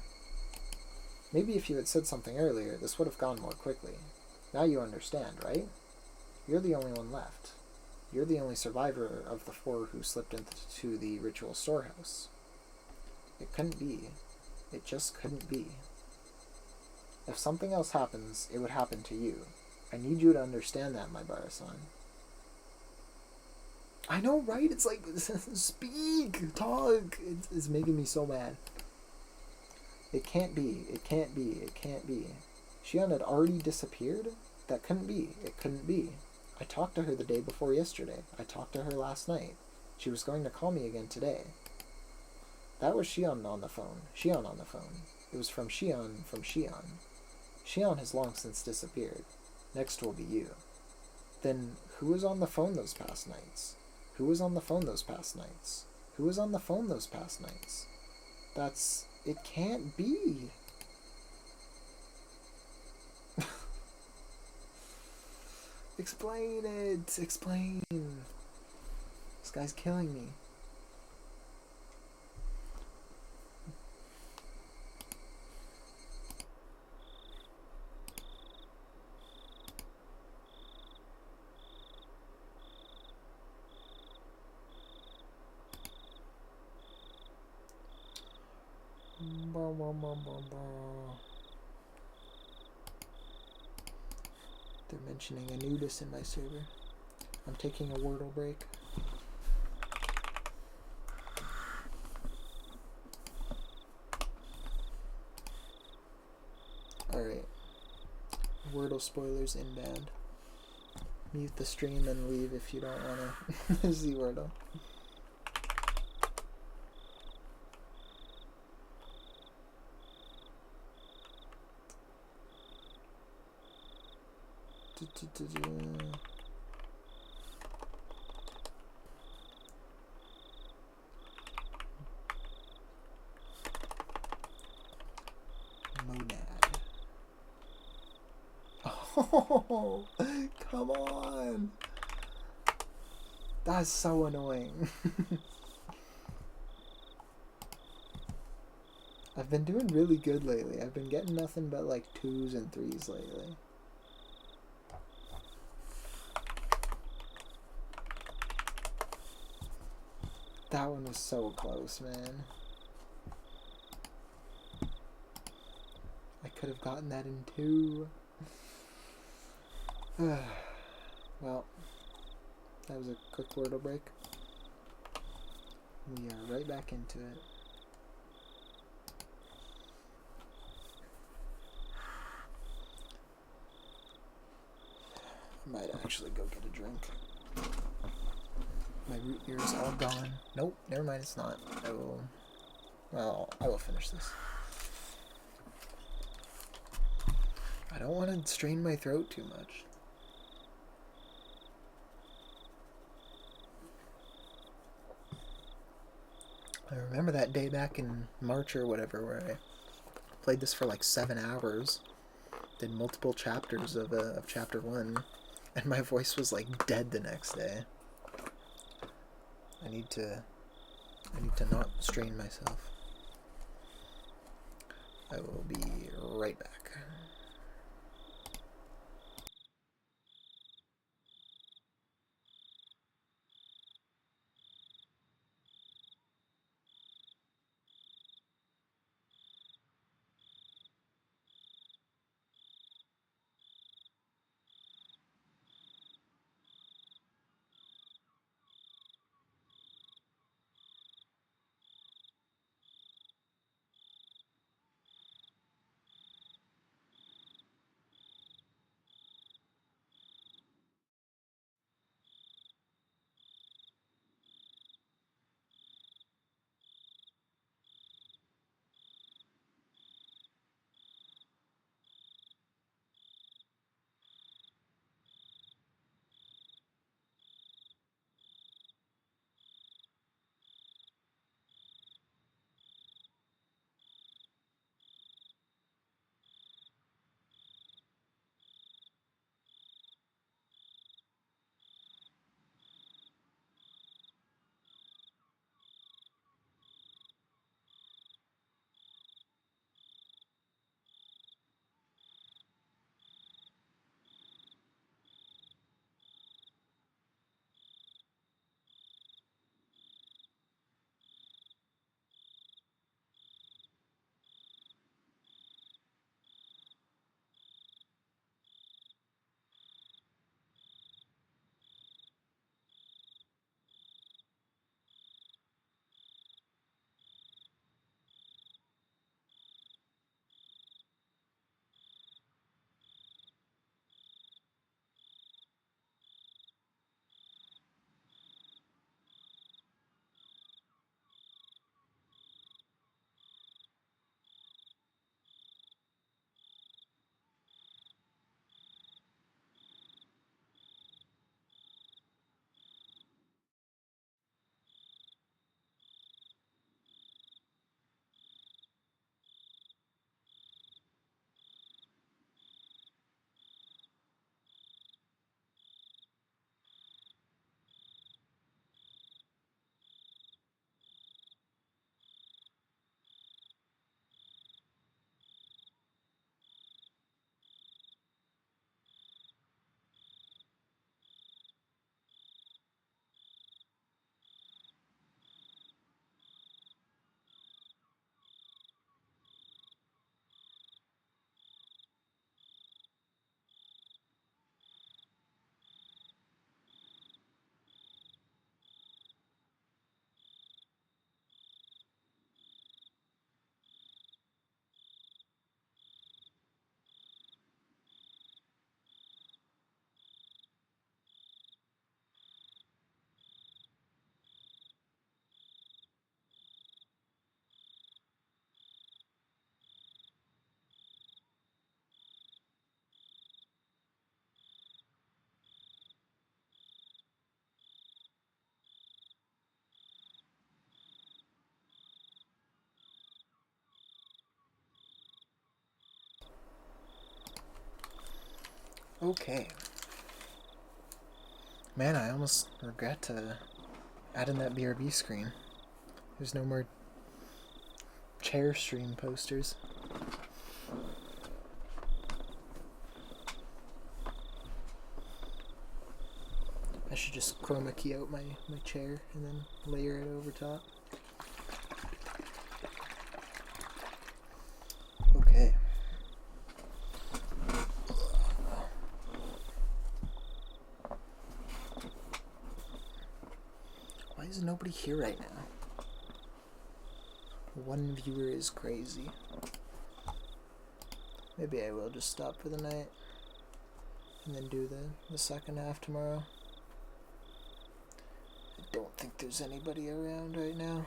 Maybe if you had said something earlier, this would have gone more quickly. Now you understand, right? You're the only one left. You're the only survivor of the 4 who slipped into the ritual storehouse. It couldn't be. It just couldn't be. If something else happens, it would happen to you. I need you to understand that, my Bara-san. I know, right? It's like, speak, talk. It's making me so mad. It can't be. It can't be. It can't be. Shion had already disappeared? That couldn't be. It couldn't be. I talked to her the day before yesterday. I talked to her last night. She was going to call me again today. That was Shion on the phone. Shion on the phone. It was from Shion. Shion has long since disappeared. Next will be you. Then who was on the phone those past nights? Who was on the phone those past nights? Who was on the phone those past nights? It can't be. Explain it. Explain. This guy's killing me. They're mentioning a nudist in my server. I'm taking a Wordle break. Alright. Wordle spoilers inbound. Mute the stream and leave if you don't want to see Wordle. Monad. Oh, come on. That's so annoying. I've been doing really good lately. I've been getting nothing but like 2s and 3s lately. That one was so close, man. I could have gotten that in 2. Well, that was a quick Wordle break. We are right back into it. I might actually go get a drink. My root beer is all gone. Nope, never mind, it's not. I will finish this. I don't want to strain my throat too much. I remember that day back in March or whatever where I played this for like 7 hours. Did multiple chapters of chapter 1. And my voice was like dead the next day. I need to not strain myself. I will be right back. Okay. Man, I almost regret adding that BRB screen. There's no more chair stream posters. I should just chroma key out my chair and then layer it over top. Okay. Why is nobody here right now? One viewer is crazy. Maybe I will just stop for the night and then do the second half tomorrow. I don't think there's anybody around right now.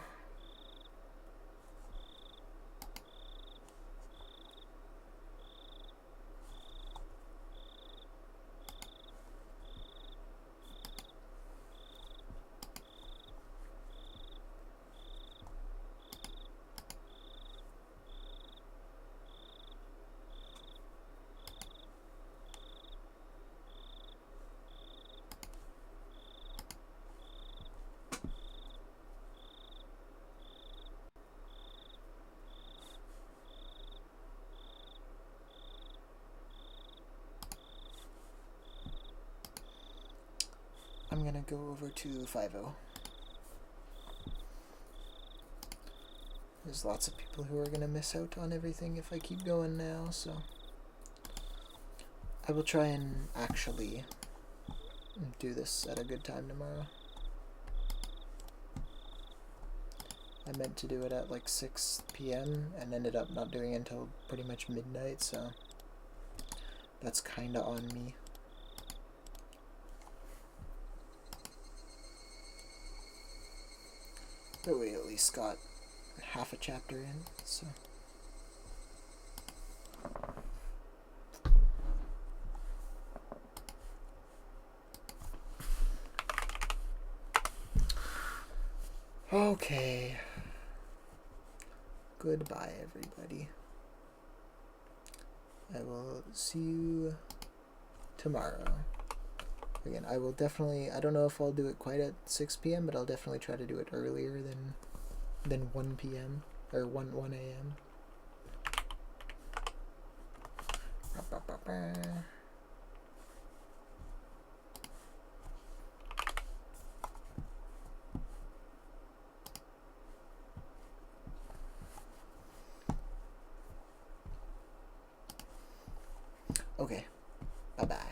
I'm gonna go over to 5-0. There's lots of people who are gonna miss out on everything if I keep going now, so I will try and actually do this at a good time tomorrow. I meant to do it at like 6 p.m. and ended up not doing it until pretty much midnight, so that's kinda on me. But we at least got half a chapter in, so. Okay. Goodbye, everybody. I will see you tomorrow. Again, I will definitely, I don't know if I'll do it quite at 6 p.m., but I'll definitely try to do it earlier than 1 p.m. or 1 a.m. Okay, bye-bye.